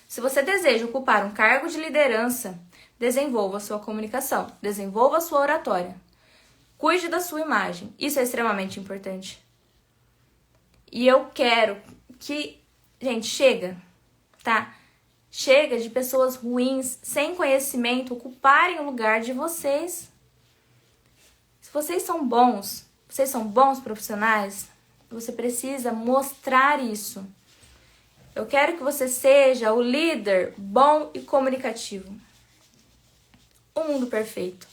Se você deseja ocupar um cargo de liderança, desenvolva a sua comunicação, desenvolva a sua oratória. Cuide da sua imagem. Isso é extremamente importante. E eu quero que... Gente, chega, tá? Chega de pessoas ruins, sem conhecimento, ocuparem o lugar de vocês. Se vocês são bons profissionais, você precisa mostrar isso. Eu quero que você seja o líder bom e comunicativo. O mundo perfeito.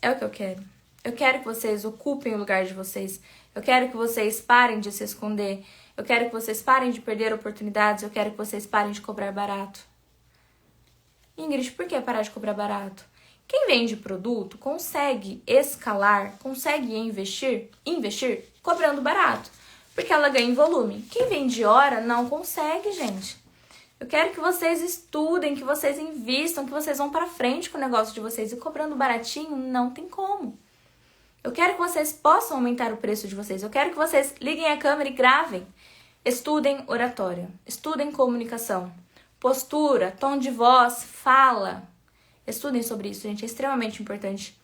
É o que eu quero. Eu quero que vocês ocupem o lugar de vocês. Eu quero que vocês parem de se esconder. Eu quero que vocês parem de perder oportunidades. Eu quero que vocês parem de cobrar barato. Ingrid, por que parar de cobrar barato? Quem vende produto consegue escalar, consegue investir cobrando barato. Porque ela ganha em volume. Quem vende hora não consegue, gente. Eu quero que vocês estudem, que vocês invistam, que vocês vão pra frente com o negócio de vocês. E cobrando baratinho, não tem como. Eu quero que vocês possam aumentar o preço de vocês. Eu quero que vocês liguem a câmera e gravem. Estudem oratória. Estudem comunicação. Postura, tom de voz, fala. Estudem sobre isso, gente. É extremamente importante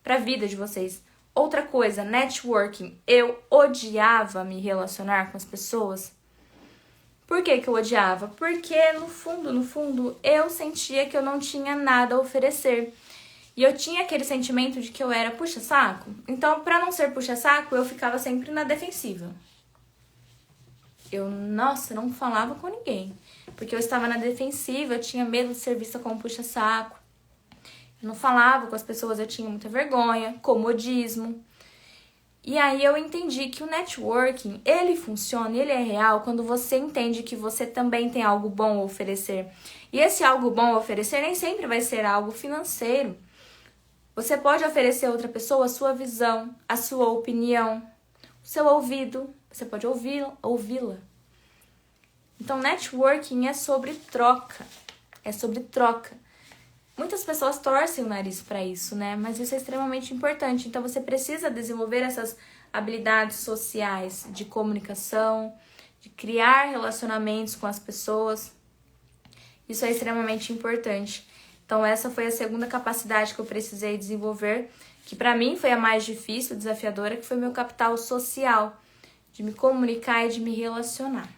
para a vida de vocês. Outra coisa, networking. Eu odiava me relacionar com as pessoas. Por que eu odiava? Porque no fundo, eu sentia que eu não tinha nada a oferecer. E eu tinha aquele sentimento de que eu era puxa-saco. Então, para não ser puxa-saco, eu ficava sempre na defensiva. Eu não falava com ninguém. Porque eu estava na defensiva, eu tinha medo de ser vista como puxa-saco. Eu não falava com as pessoas, eu tinha muita vergonha, comodismo. E aí eu entendi que o networking, ele funciona, ele é real quando você entende que você também tem algo bom a oferecer. E esse algo bom a oferecer nem sempre vai ser algo financeiro. Você pode oferecer a outra pessoa a sua visão, a sua opinião, o seu ouvido. Você pode ouvi-la. Então, networking é sobre troca. É sobre troca. Muitas pessoas torcem o nariz para isso, né? Mas isso é extremamente importante. Então, você precisa desenvolver essas habilidades sociais de comunicação, de criar relacionamentos com as pessoas. Isso é extremamente importante. Então, essa foi a segunda capacidade que eu precisei desenvolver, que para mim foi a mais difícil, desafiadora, que foi meu capital social, de me comunicar e de me relacionar.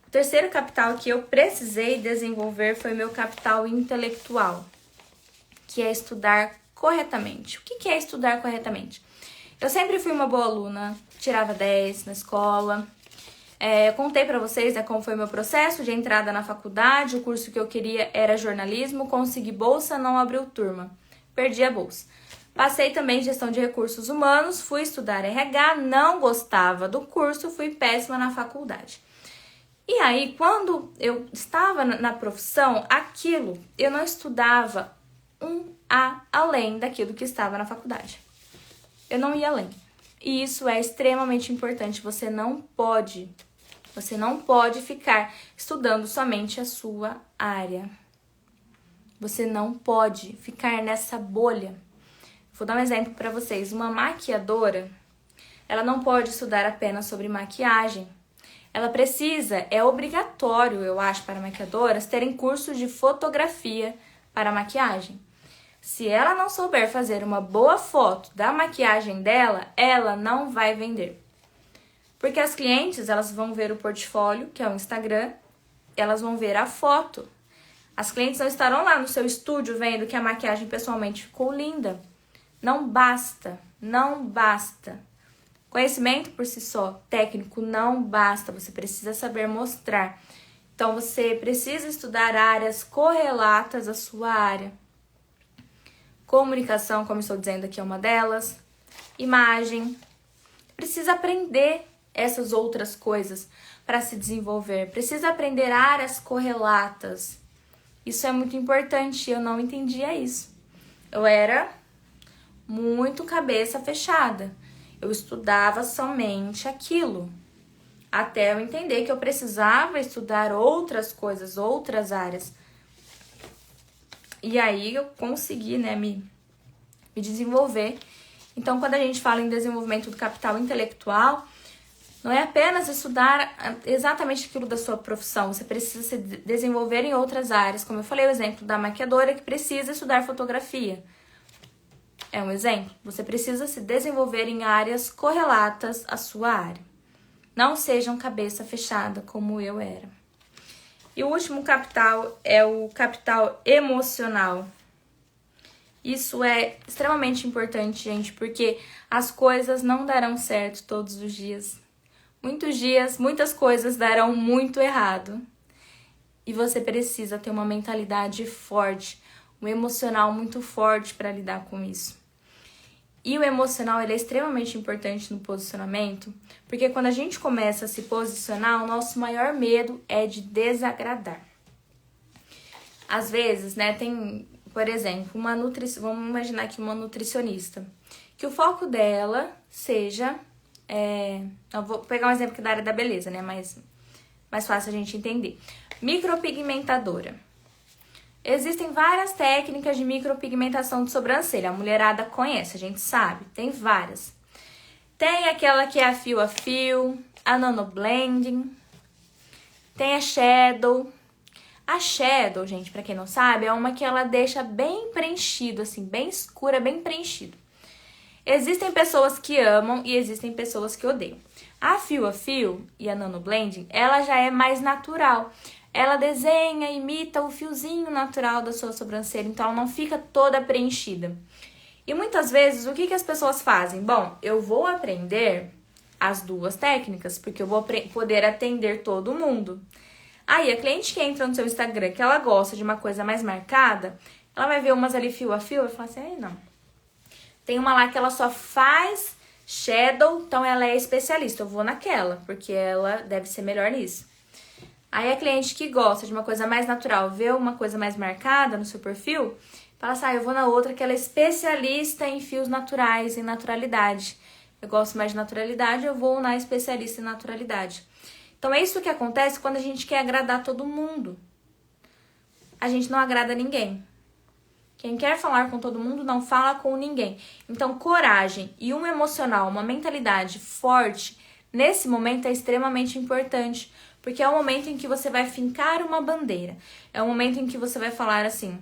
O terceiro capital que eu precisei desenvolver foi meu capital intelectual, que é estudar corretamente. O que é estudar corretamente? Eu sempre fui uma boa aluna, tirava 10 na escola. Eu contei pra vocês, né, como foi o meu processo de entrada na faculdade. O curso que eu queria era jornalismo, consegui bolsa, não abriu turma, perdi a bolsa. Passei também em gestão de recursos humanos, fui estudar RH, não gostava do curso, fui péssima na faculdade. E aí, quando eu estava na profissão, eu não estudava além daquilo que estava na faculdade. Eu não ia além. E isso é extremamente importante. Você não pode ficar estudando somente a sua área. Você não pode ficar nessa bolha. Vou dar um exemplo para vocês. Uma maquiadora, ela não pode estudar apenas sobre maquiagem. Ela precisa, é obrigatório, eu acho, para maquiadoras terem cursos de fotografia para maquiagem. Se ela não souber fazer uma boa foto da maquiagem dela, ela não vai vender. Porque as clientes, elas vão ver o portfólio, que é o Instagram, elas vão ver a foto. As clientes não estarão lá no seu estúdio vendo que a maquiagem pessoalmente ficou linda. Não basta, não basta. Conhecimento por si só, técnico, não basta. Você precisa saber mostrar. Então, você precisa estudar áreas correlatas à sua área. Comunicação, como estou dizendo aqui, é uma delas. Imagem. Precisa aprender essas outras coisas para se desenvolver. Precisa aprender áreas correlatas. Isso é muito importante. Eu não entendia isso. Eu era muito cabeça fechada. Eu estudava somente aquilo. Até eu entender que eu precisava estudar outras coisas, outras áreas. E aí eu consegui, né, me desenvolver. Então, quando a gente fala em desenvolvimento do capital intelectual, não é apenas estudar exatamente aquilo da sua profissão. Você precisa se desenvolver em outras áreas. Como eu falei, o exemplo da maquiadora que precisa estudar fotografia. É um exemplo. Você precisa se desenvolver em áreas correlatas à sua área. Não sejam cabeça fechada como eu era. E o último capital é o capital emocional. Isso é extremamente importante, gente, porque as coisas não darão certo todos os dias. Muitos dias, muitas coisas darão muito errado. E você precisa ter uma mentalidade forte, um emocional muito forte para lidar com isso. E o emocional, ele é extremamente importante no posicionamento, porque quando a gente começa a se posicionar, o nosso maior medo é de desagradar. Às vezes, né, tem, por exemplo, vamos imaginar aqui uma nutricionista, que o foco dela seja, eu vou pegar um exemplo aqui da área da beleza, né, mais fácil a gente entender. Micropigmentadora. Existem várias técnicas de micropigmentação de sobrancelha. A mulherada conhece, a gente sabe. Tem várias. Tem aquela que é a fio, a nanoblending. Tem a shadow. A shadow, gente, pra quem não sabe, é uma que ela deixa bem preenchido, assim, bem escura, bem preenchido. Existem pessoas que amam e existem pessoas que odeiam. A fio e a nanoblending, ela já é mais natural. Ela desenha, imita o fiozinho natural da sua sobrancelha, então ela não fica toda preenchida. E muitas vezes, o que as pessoas fazem? Bom, eu vou aprender as duas técnicas, porque eu vou poder atender todo mundo. Aí, a cliente que entra no seu Instagram, que ela gosta de uma coisa mais marcada, ela vai ver umas ali fio a fio e fala assim, ai não. Tem uma lá que ela só faz shadow, então ela é especialista, eu vou naquela, porque ela deve ser melhor nisso. Aí a cliente que gosta de uma coisa mais natural, vê uma coisa mais marcada no seu perfil, fala assim, eu vou na outra que ela é especialista em fios naturais, em naturalidade. Eu gosto mais de naturalidade, eu vou na especialista em naturalidade. Então é isso que acontece quando a gente quer agradar todo mundo. A gente não agrada ninguém. Quem quer falar com todo mundo não fala com ninguém. Então coragem e um emocional, uma mentalidade forte, nesse momento é extremamente importante. Porque é o momento em que você vai fincar uma bandeira. É o momento em que você vai falar assim,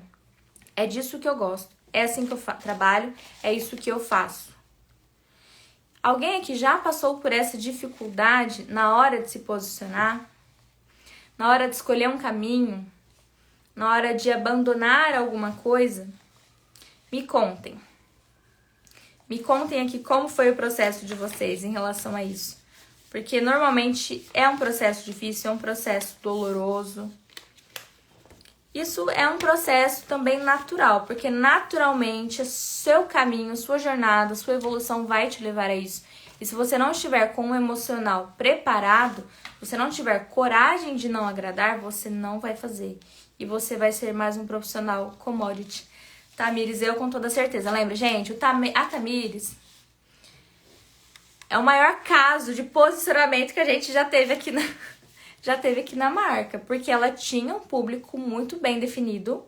é disso que eu gosto, é assim que eu trabalho, é isso que eu faço. Alguém aqui já passou por essa dificuldade na hora de se posicionar? Na hora de escolher um caminho? Na hora de abandonar alguma coisa? Me contem. Me contem aqui como foi o processo de vocês em relação a isso. Porque normalmente é um processo difícil, é um processo doloroso. Isso é um processo também natural, porque naturalmente seu caminho, sua jornada, sua evolução vai te levar a isso. E se você não estiver com o emocional preparado, você não tiver coragem de não agradar, você não vai fazer. E você vai ser mais um profissional commodity. Tamires, eu com toda certeza. Lembra, gente? A Tamires é o maior caso de posicionamento que a gente já teve aqui na marca. Porque ela tinha um público muito bem definido.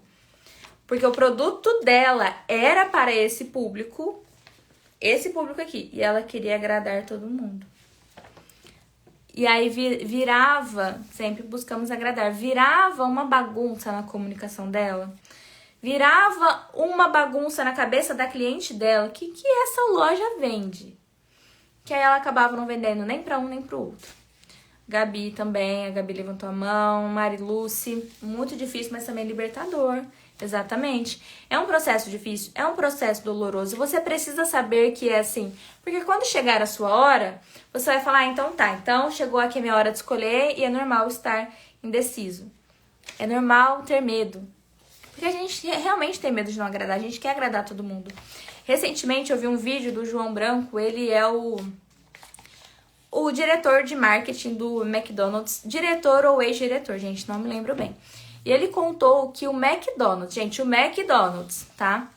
Porque o produto dela era para esse público aqui. E ela queria agradar todo mundo. E aí virava, sempre buscamos agradar, virava uma bagunça na comunicação dela. Virava uma bagunça na cabeça da cliente dela. O que essa loja vende? O que aí ela acabava não vendendo nem pra um nem pro outro. Gabi também, a Gabi levantou a mão, Mari Lucy, muito difícil, mas também libertador. Exatamente. É um processo difícil, é um processo doloroso. Você precisa saber que é assim. Porque quando chegar a sua hora, você vai falar, então tá, então chegou aqui a minha hora de escolher e é normal estar indeciso. É normal ter medo. Porque a gente realmente tem medo de não agradar, a gente quer agradar todo mundo. Recentemente eu vi um vídeo do João Branco, ele é o diretor de marketing do McDonald's, diretor ou ex-diretor, gente, não me lembro bem. E ele contou que o McDonald's, gente, o McDonald's, tá?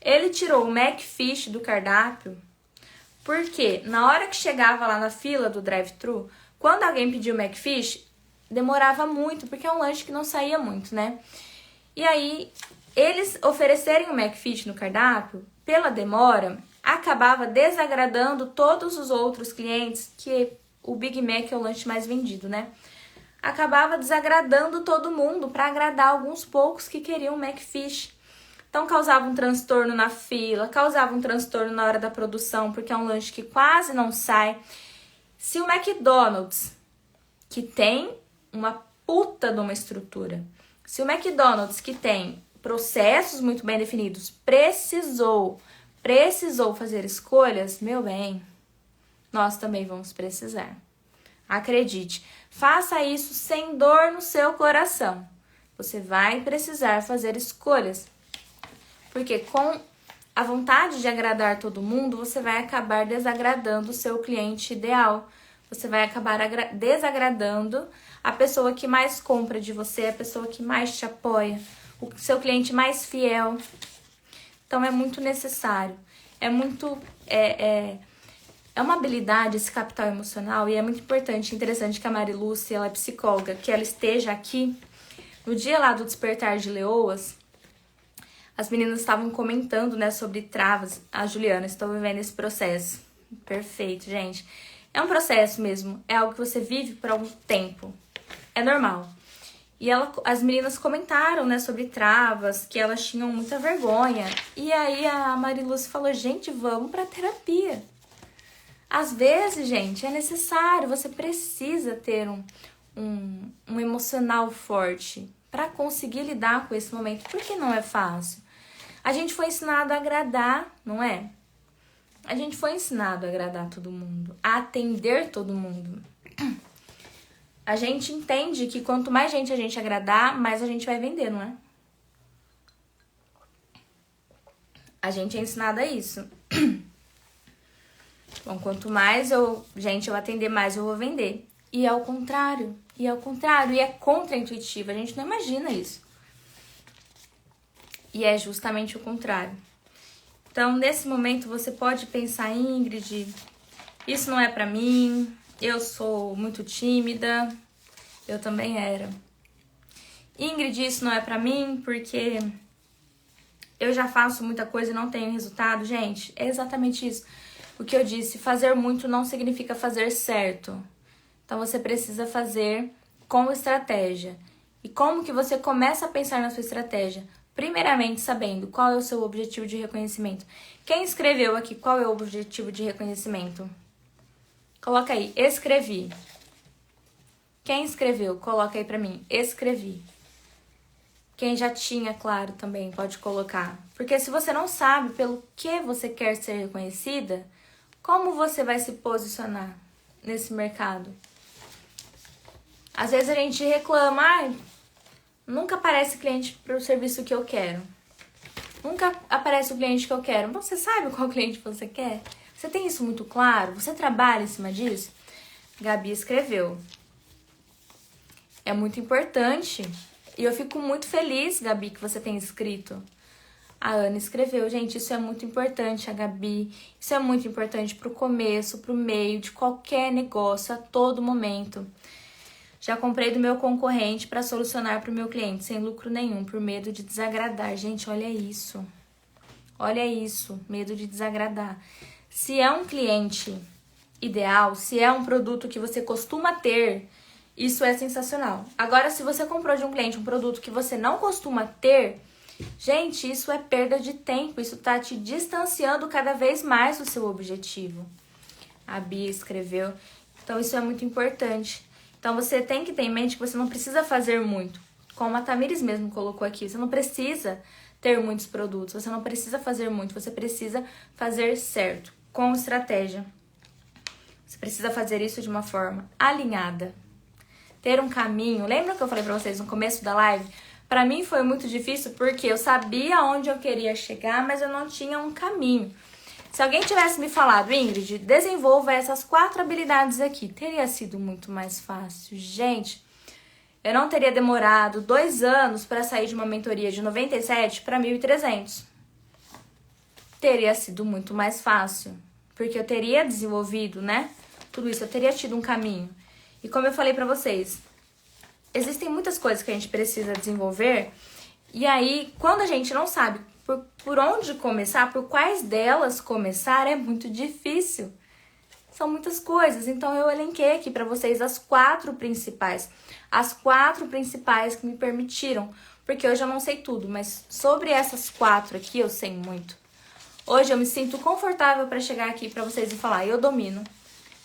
Ele tirou o McFish do cardápio porque na hora que chegava lá na fila do drive-thru, quando alguém pediu o McFish, demorava muito, porque é um lanche que não saía muito, né? E aí, eles oferecerem o McFish no cardápio, pela demora, acabava desagradando todos os outros clientes, que o Big Mac é o lanche mais vendido, né? Acabava desagradando todo mundo para agradar alguns poucos que queriam o McFish. Então causava um transtorno na fila, causava um transtorno na hora da produção, porque é um lanche que quase não sai. Se o McDonald's, que tem uma puta de uma estrutura, se o McDonald's, que tem processos muito bem definidos, precisou fazer escolhas, meu bem, nós também vamos precisar. Acredite, faça isso sem dor no seu coração. Você vai precisar fazer escolhas. Porque com a vontade de agradar todo mundo, você vai acabar desagradando o seu cliente ideal. Você vai acabar desagradando a pessoa que mais compra de você, a pessoa que mais te apoia, o seu cliente mais fiel. Então é muito necessário. É uma habilidade esse capital emocional e é muito importante, interessante que a Mari Lucy, ela é psicóloga, que ela esteja aqui. No dia lá do Despertar de Leoas, as meninas estavam comentando, né, sobre travas. A Juliana, estou vivendo esse processo. Perfeito, gente. É um processo mesmo, é algo que você vive por algum tempo. É normal. E as meninas comentaram, né, sobre travas, que elas tinham muita vergonha. E aí a Mari Lucy falou, gente, vamos pra terapia. Às vezes, gente, é necessário, você precisa ter um emocional forte para conseguir lidar com esse momento, porque não é fácil. A gente foi ensinado a agradar, não é? A gente foi ensinado a agradar todo mundo, a atender todo mundo. A gente entende que quanto mais gente a gente agradar, mais a gente vai vender, não é? A gente é ensinado a isso. Bom, quanto mais eu atender, mais eu vou vender. E é o contrário. E é contra-intuitivo. A gente não imagina isso. E é justamente o contrário. Então, nesse momento, você pode pensar, Ingrid, isso não é pra mim, eu sou muito tímida, eu também era. Ingrid, isso não é pra mim porque eu já faço muita coisa e não tenho resultado. Gente, é exatamente isso. O que eu disse, fazer muito não significa fazer certo. Então você precisa fazer com estratégia. E como que você começa a pensar na sua estratégia? Primeiramente sabendo qual é o seu objetivo de reconhecimento. Quem escreveu aqui qual é o objetivo de reconhecimento? Coloca aí, escrevi. Quem escreveu? Coloca aí pra mim, escrevi. Quem já tinha, claro, também pode colocar. Porque se você não sabe pelo que você quer ser reconhecida, como você vai se posicionar nesse mercado? Às vezes a gente reclama, nunca aparece cliente para o serviço que eu quero. Nunca aparece o cliente que eu quero. Você sabe qual cliente você quer? Você tem isso muito claro? Você trabalha em cima disso? Gabi escreveu. É muito importante. E eu fico muito feliz, Gabi, que você tenha escrito. A Ana escreveu. Gente, isso é muito importante, a Gabi. Isso é muito importante pro começo, pro meio, de qualquer negócio, a todo momento. Já comprei do meu concorrente para solucionar pro meu cliente, sem lucro nenhum, por medo de desagradar. Gente, olha isso. Olha isso, medo de desagradar. Se é um cliente ideal, se é um produto que você costuma ter, isso é sensacional. Agora, se você comprou de um cliente um produto que você não costuma ter, gente, isso é perda de tempo. Isso tá te distanciando cada vez mais do seu objetivo. A Bia escreveu. Então isso é muito importante. Então você tem que ter em mente que você não precisa fazer muito. Como a Tamires mesmo colocou aqui, você não precisa ter muitos produtos, você não precisa fazer muito, você precisa fazer certo, com estratégia. Você precisa fazer isso de uma forma alinhada. Ter um caminho. Lembra que eu falei pra vocês no começo da live? Pra mim foi muito difícil porque eu sabia onde eu queria chegar, mas eu não tinha um caminho. Se alguém tivesse me falado, Ingrid, desenvolva essas 4 habilidades aqui, teria sido muito mais fácil. Gente, eu não teria demorado 2 anos para sair de uma mentoria de 97 para 1.300. Teria sido muito mais fácil, porque eu teria desenvolvido, né? Tudo isso, eu teria tido um caminho. E como eu falei pra vocês, existem muitas coisas que a gente precisa desenvolver, e aí, quando a gente não sabe por onde começar, por quais delas começar, é muito difícil. São muitas coisas, então eu elenquei aqui pra vocês as 4 principais. As 4 principais que me permitiram, porque hoje eu não sei tudo, mas sobre essas 4 aqui eu sei muito. Hoje eu me sinto confortável pra chegar aqui pra vocês e falar, eu domino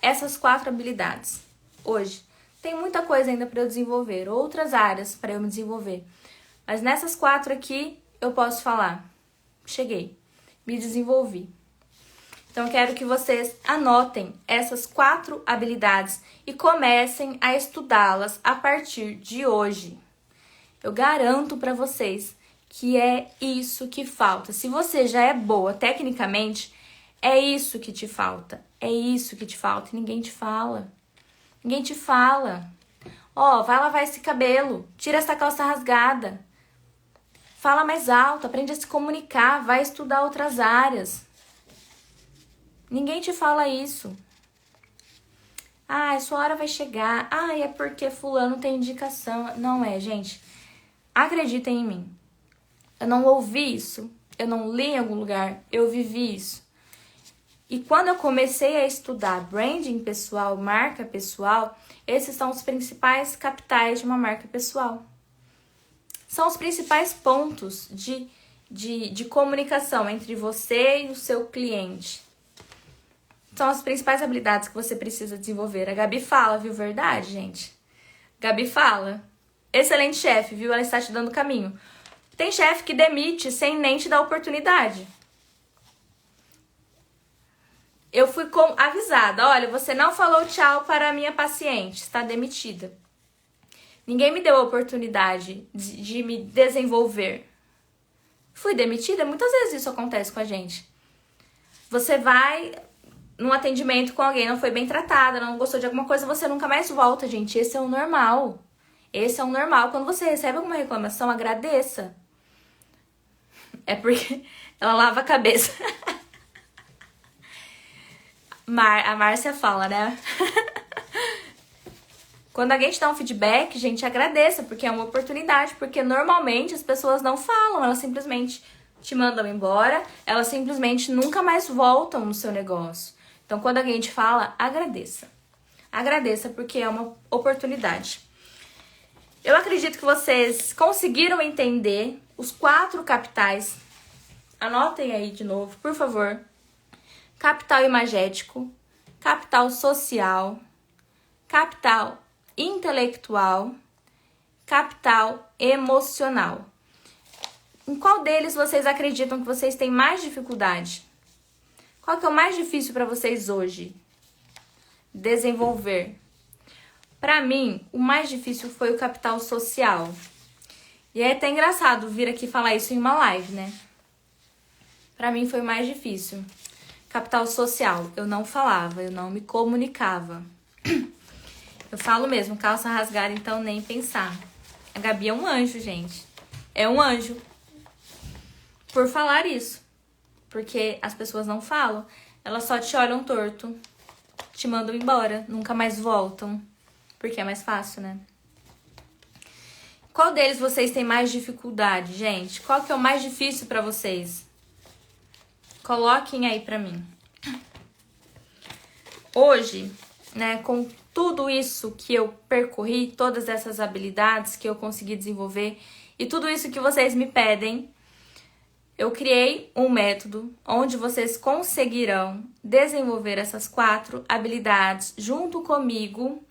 essas 4 habilidades. Hoje, tem muita coisa ainda pra eu desenvolver, outras áreas pra eu me desenvolver. Mas nessas 4 aqui, eu posso falar, cheguei, me desenvolvi. Então, eu quero que vocês anotem essas 4 habilidades e comecem a estudá-las a partir de hoje. Eu garanto pra vocês que é isso que falta. Se você já é boa tecnicamente, é isso que te falta. É isso que te falta e ninguém te fala. Ninguém te fala. Ó, vai lavar esse cabelo, tira essa calça rasgada. Fala mais alto, aprende a se comunicar, vai estudar outras áreas. Ninguém te fala isso. Ah, sua hora vai chegar. Ah, é porque fulano tem indicação. Não é, gente. Acreditem em mim. Eu não ouvi isso. Eu não li em algum lugar. Eu vivi isso. E quando eu comecei a estudar branding pessoal, marca pessoal, esses são os principais capitais de uma marca pessoal. São os principais pontos de comunicação entre você e o seu cliente. São as principais habilidades que você precisa desenvolver. A Gabi fala, viu? Verdade, gente? Gabi fala. Excelente chefe, viu? Ela está te dando caminho. Tem chefe que demite sem nem te dar oportunidade. Eu fui avisada, olha, você não falou tchau para a minha paciente, está demitida. Ninguém me deu a oportunidade de me desenvolver. Fui demitida, muitas vezes isso acontece com a gente. Você vai num atendimento com alguém, não foi bem tratada, não gostou de alguma coisa, você nunca mais volta, gente. Esse é o normal. Esse é o normal. Quando você recebe alguma reclamação, agradeça. É porque ela lava a cabeça. A Márcia fala, né? Quando alguém te dá um feedback, gente, agradeça, porque é uma oportunidade, porque normalmente as pessoas não falam, elas simplesmente te mandam embora, elas simplesmente nunca mais voltam no seu negócio. Então, quando alguém te fala, agradeça. Agradeça, porque é uma oportunidade. Eu acredito que vocês conseguiram entender os 4 capitais. Anotem aí de novo, por favor. Capital imagético, capital social, capital intelectual, capital emocional. Em qual deles vocês acreditam que vocês têm mais dificuldade? Qual que é o mais difícil para vocês hoje? Desenvolver. Para mim, o mais difícil foi o capital social. E é até engraçado vir aqui falar isso em uma live, né? Para mim foi o mais difícil. Capital social, eu não falava, eu não me comunicava. Eu falo mesmo, calça rasgada, então nem pensar. A Gabi é um anjo, gente. É um anjo. Por falar isso. Porque as pessoas não falam. Elas só te olham torto. Te mandam embora. Nunca mais voltam. Porque é mais fácil, né? Qual deles vocês têm mais dificuldade, gente? Qual que é o mais difícil pra vocês? Coloquem aí pra mim. Hoje, né, com tudo isso que eu percorri, todas essas habilidades que eu consegui desenvolver e tudo isso que vocês me pedem, eu criei um método onde vocês conseguirão desenvolver essas 4 habilidades junto comigo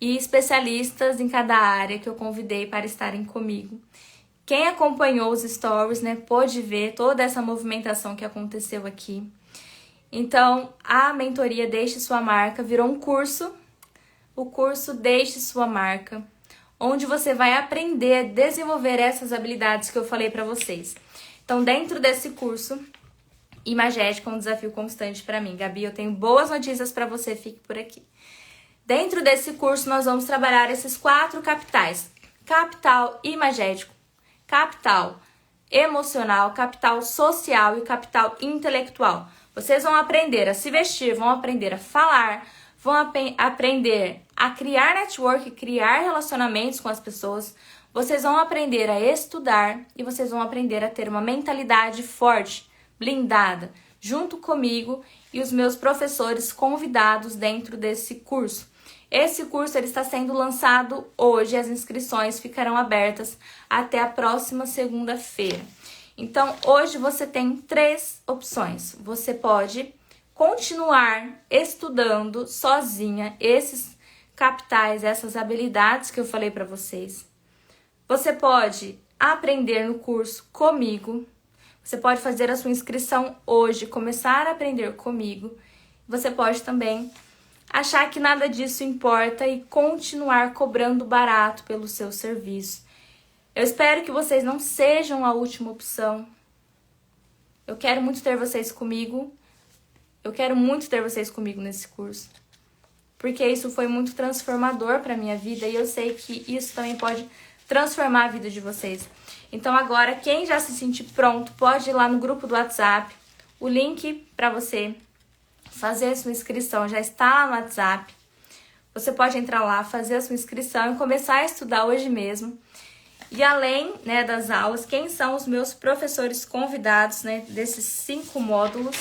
e especialistas em cada área que eu convidei para estarem comigo. Quem acompanhou os stories, né, pôde ver toda essa movimentação que aconteceu aqui. Então, a mentoria Deixe Sua Marca virou um curso. O curso Deixe Sua Marca, onde você vai aprender a desenvolver essas habilidades que eu falei para vocês. Então, dentro desse curso, Imagética é um desafio constante para mim. Gabi, eu tenho boas notícias para você, fique por aqui. Dentro desse curso, nós vamos trabalhar esses 4 capitais. Capital imagético, capital emocional, capital social e capital intelectual. Vocês vão aprender a se vestir, vão aprender a falar, vão aprender a criar network, criar relacionamentos com as pessoas. Vocês vão aprender a estudar e vocês vão aprender a ter uma mentalidade forte, blindada, junto comigo e os meus professores convidados dentro desse curso. Esse curso ele está sendo lançado hoje, as inscrições ficarão abertas até a próxima segunda-feira. Então, hoje você tem 3 opções. Você pode continuar estudando sozinha esses capitais, essas habilidades que eu falei para vocês. Você pode aprender no curso comigo. Você pode fazer a sua inscrição hoje, começar a aprender comigo. Você pode também achar que nada disso importa e continuar cobrando barato pelo seu serviço. Eu espero que vocês não sejam a última opção. Eu quero muito ter vocês comigo. Eu quero muito ter vocês comigo nesse curso. Porque isso foi muito transformador para minha vida e eu sei que isso também pode transformar a vida de vocês. Então agora, quem já se sentir pronto, pode ir lá no grupo do WhatsApp. O link para você fazer a sua inscrição já está lá no WhatsApp. Você pode entrar lá, fazer a sua inscrição e começar a estudar hoje mesmo. E além, né, das aulas, quem são os meus professores convidados, né, desses 5 módulos?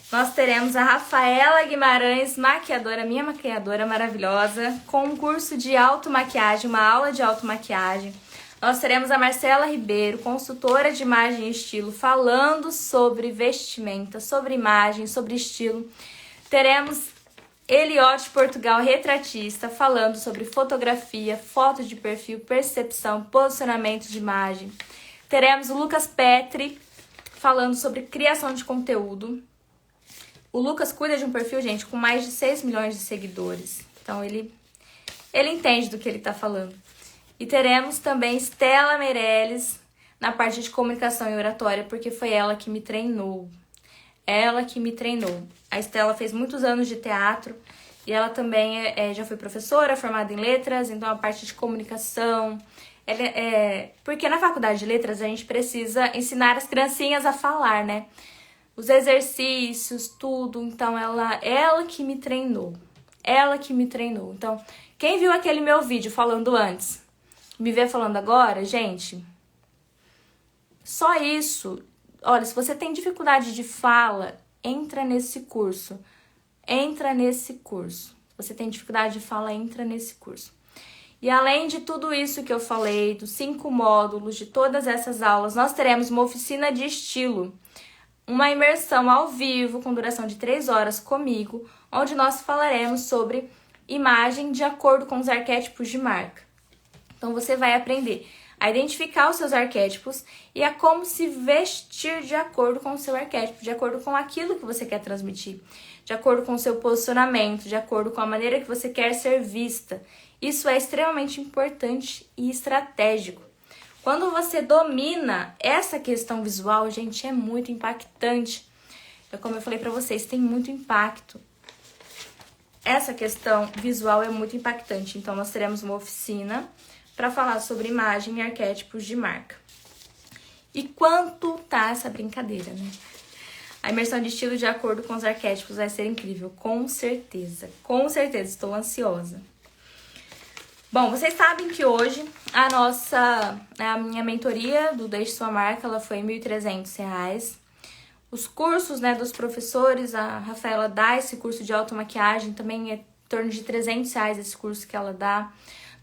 Nós teremos a Rafaela Guimarães, maquiadora, minha maquiadora maravilhosa, com um curso de automaquiagem, uma aula de automaquiagem. Nós teremos a Marcela Ribeiro, consultora de imagem e estilo, falando sobre vestimenta, sobre imagem, sobre estilo. Teremos Eliote Portugal, retratista, falando sobre fotografia, foto de perfil, percepção, posicionamento de imagem. Teremos o Lucas Petri, falando sobre criação de conteúdo. O Lucas cuida de um perfil, gente, com mais de 6 milhões de seguidores. Então, ele entende do que ele está falando. E teremos também Estela Meirelles na parte de comunicação e oratória, porque foi ela que me treinou. Ela que me treinou. A Estela fez muitos anos de teatro e ela também já foi professora, formada em letras, então a parte de comunicação. Porque na faculdade de letras a gente precisa ensinar as criancinhas a falar, né? Os exercícios, tudo. Então ela que me treinou. Ela que me treinou. Então, quem viu aquele meu vídeo falando antes, me vê falando agora, gente, só isso. Olha, se você tem dificuldade de fala, entra nesse curso. Entra nesse curso. Se você tem dificuldade de fala, entra nesse curso. E além de tudo isso que eu falei, dos 5 módulos, de todas essas aulas, nós teremos uma oficina de estilo, uma imersão ao vivo com duração de 3 horas comigo, onde nós falaremos sobre imagem de acordo com os arquétipos de marca. Então você vai aprender a identificar os seus arquétipos e a como se vestir de acordo com o seu arquétipo, de acordo com aquilo que você quer transmitir, de acordo com o seu posicionamento, de acordo com a maneira que você quer ser vista. Isso é extremamente importante e estratégico. Quando você domina essa questão visual, gente, é muito impactante. Como eu falei pra vocês, tem muito impacto. Essa questão visual é muito impactante. Então, nós teremos uma oficina para falar sobre imagem e arquétipos de marca. E quanto tá essa brincadeira, né? A imersão de estilo de acordo com os arquétipos vai ser incrível, com certeza. Com certeza, estou ansiosa. Bom, vocês sabem que hoje a minha mentoria do Deixe Sua Marca, ela foi R$ 1.300. Os cursos, né, dos professores, a Rafaela dá esse curso de automaquiagem, também é em torno de R$ 300 esse curso que ela dá.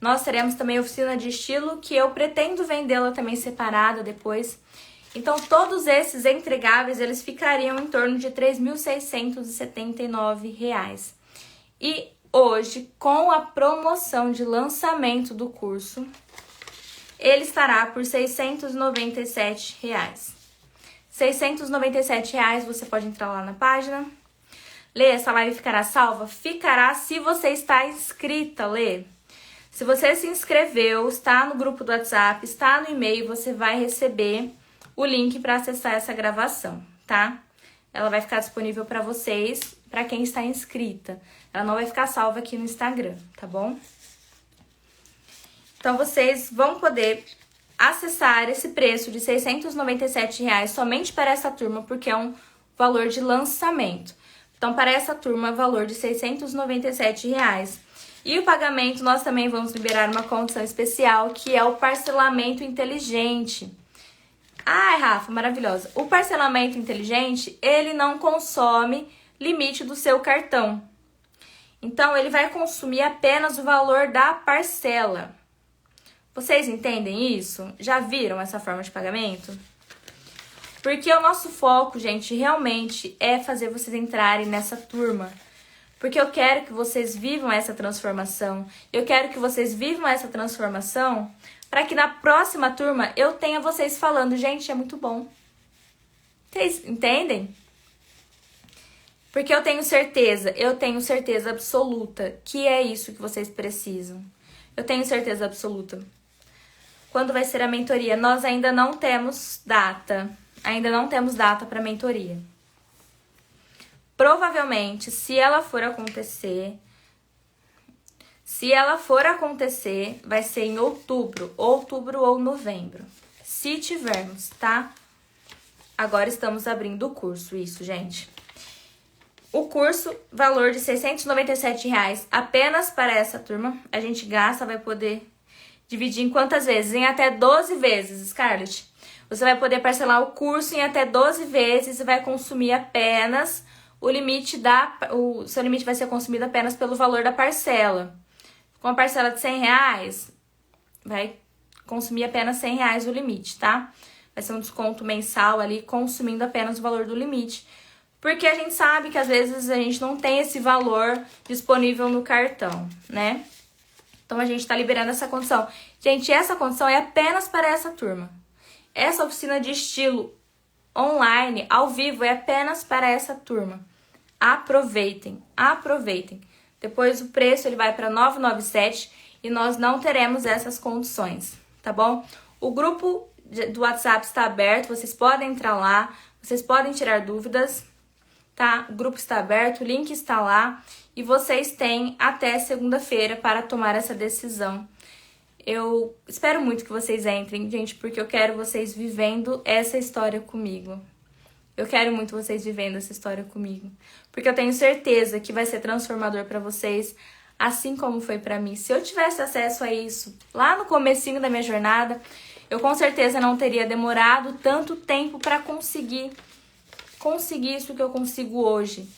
Nós teremos também a oficina de estilo, que eu pretendo vendê-la também separada depois. Então, todos esses entregáveis, eles ficariam em torno de R$ 3.679. E hoje, com a promoção de lançamento do curso, ele estará por R$ 697. R$ 697, você pode entrar lá na página. Lê, essa live ficará salva? Ficará se você está inscrita, Lê. Se você se inscreveu, está no grupo do WhatsApp, está no e-mail, você vai receber o link para acessar essa gravação, tá? Ela vai ficar disponível para vocês, para quem está inscrita. Ela não vai ficar salva aqui no Instagram, tá bom? Então, vocês vão poder acessar esse preço de R$ 697 somente para essa turma, porque é um valor de lançamento. Então, para essa turma, valor de R$ 697. E o pagamento, nós também vamos liberar uma condição especial, que é o parcelamento inteligente. Ai, Rafa, maravilhosa. O parcelamento inteligente, ele não consome limite do seu cartão. Então, ele vai consumir apenas o valor da parcela. Vocês entendem isso? Já viram essa forma de pagamento? Porque o nosso foco, gente, realmente é fazer vocês entrarem nessa turma. Porque eu quero que vocês vivam essa transformação. Eu quero que vocês vivam essa transformação para que na próxima turma eu tenha vocês falando, gente, é muito bom. Vocês entendem? Porque eu tenho certeza absoluta que é isso que vocês precisam. Eu tenho certeza absoluta. Quando vai ser a mentoria? Nós ainda não temos data. Ainda não temos data para a mentoria. Provavelmente, se ela for acontecer, vai ser em outubro ou novembro. Se tivermos, tá? Agora estamos abrindo o curso, isso, gente. O curso, valor de R$ 697 apenas para essa turma. A gente gasta, vai poder dividir em quantas vezes? Em até 12 vezes, Scarlett. Você vai poder parcelar o curso em até 12 vezes e vai consumir apenas o limite o seu limite vai ser consumido apenas pelo valor da parcela. Com a parcela de R$100, vai consumir apenas R$100 o limite, tá? Vai ser um desconto mensal ali, consumindo apenas o valor do limite. Porque a gente sabe que às vezes a gente não tem esse valor disponível no cartão, né? Então a gente tá liberando essa condição. Gente, essa condição é apenas para essa turma. Essa oficina de estilo online, ao vivo, é apenas para essa turma. Aproveitem, aproveitem. Depois o preço ele vai para R$ 997 e nós não teremos essas condições, tá bom? O grupo do WhatsApp está aberto, vocês podem entrar lá, vocês podem tirar dúvidas, tá? O grupo está aberto, o link está lá e vocês têm até segunda-feira para tomar essa decisão. Eu espero muito que vocês entrem, gente, porque eu quero vocês vivendo essa história comigo. Eu quero muito vocês vivendo essa história comigo. Porque eu tenho certeza que vai ser transformador pra vocês, assim como foi pra mim. Se eu tivesse acesso a isso lá no comecinho da minha jornada, eu com certeza não teria demorado tanto tempo pra conseguir isso que eu consigo hoje.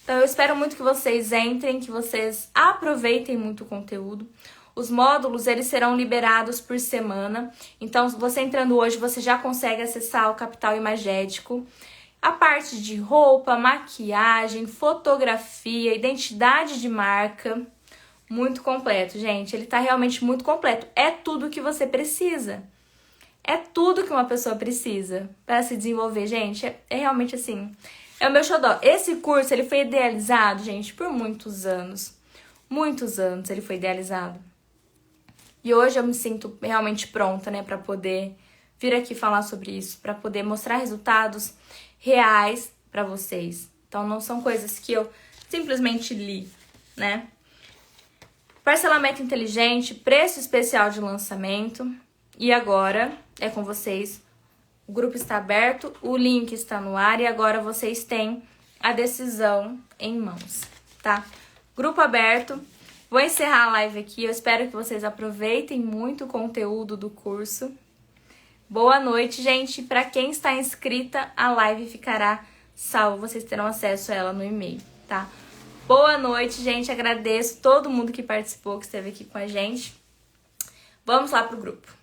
Então eu espero muito que vocês entrem, que vocês aproveitem muito o conteúdo. Os módulos, eles serão liberados por semana. Então, você entrando hoje, você já consegue acessar o Capital Imagético. A parte de roupa, maquiagem, fotografia, identidade de marca. Muito completo, gente. Ele tá realmente muito completo. É tudo que você precisa. É tudo que uma pessoa precisa para se desenvolver, gente. É realmente assim. É o meu xodó. Esse curso, ele foi idealizado, gente, por muitos anos. Muitos anos ele foi idealizado. E hoje eu me sinto realmente pronta, né, para poder vir aqui falar sobre isso, para poder mostrar resultados reais para vocês. Então não são coisas que eu simplesmente li, né? Parcelamento inteligente, preço especial de lançamento. E agora é com vocês. O grupo está aberto, o link está no ar e agora vocês têm a decisão em mãos, tá? Grupo aberto. Vou encerrar a live aqui, eu espero que vocês aproveitem muito o conteúdo do curso. Boa noite, gente. Para quem está inscrita, a live ficará salva, vocês terão acesso a ela no e-mail, tá? Boa noite, gente. Agradeço todo mundo que participou, que esteve aqui com a gente. Vamos lá pro grupo.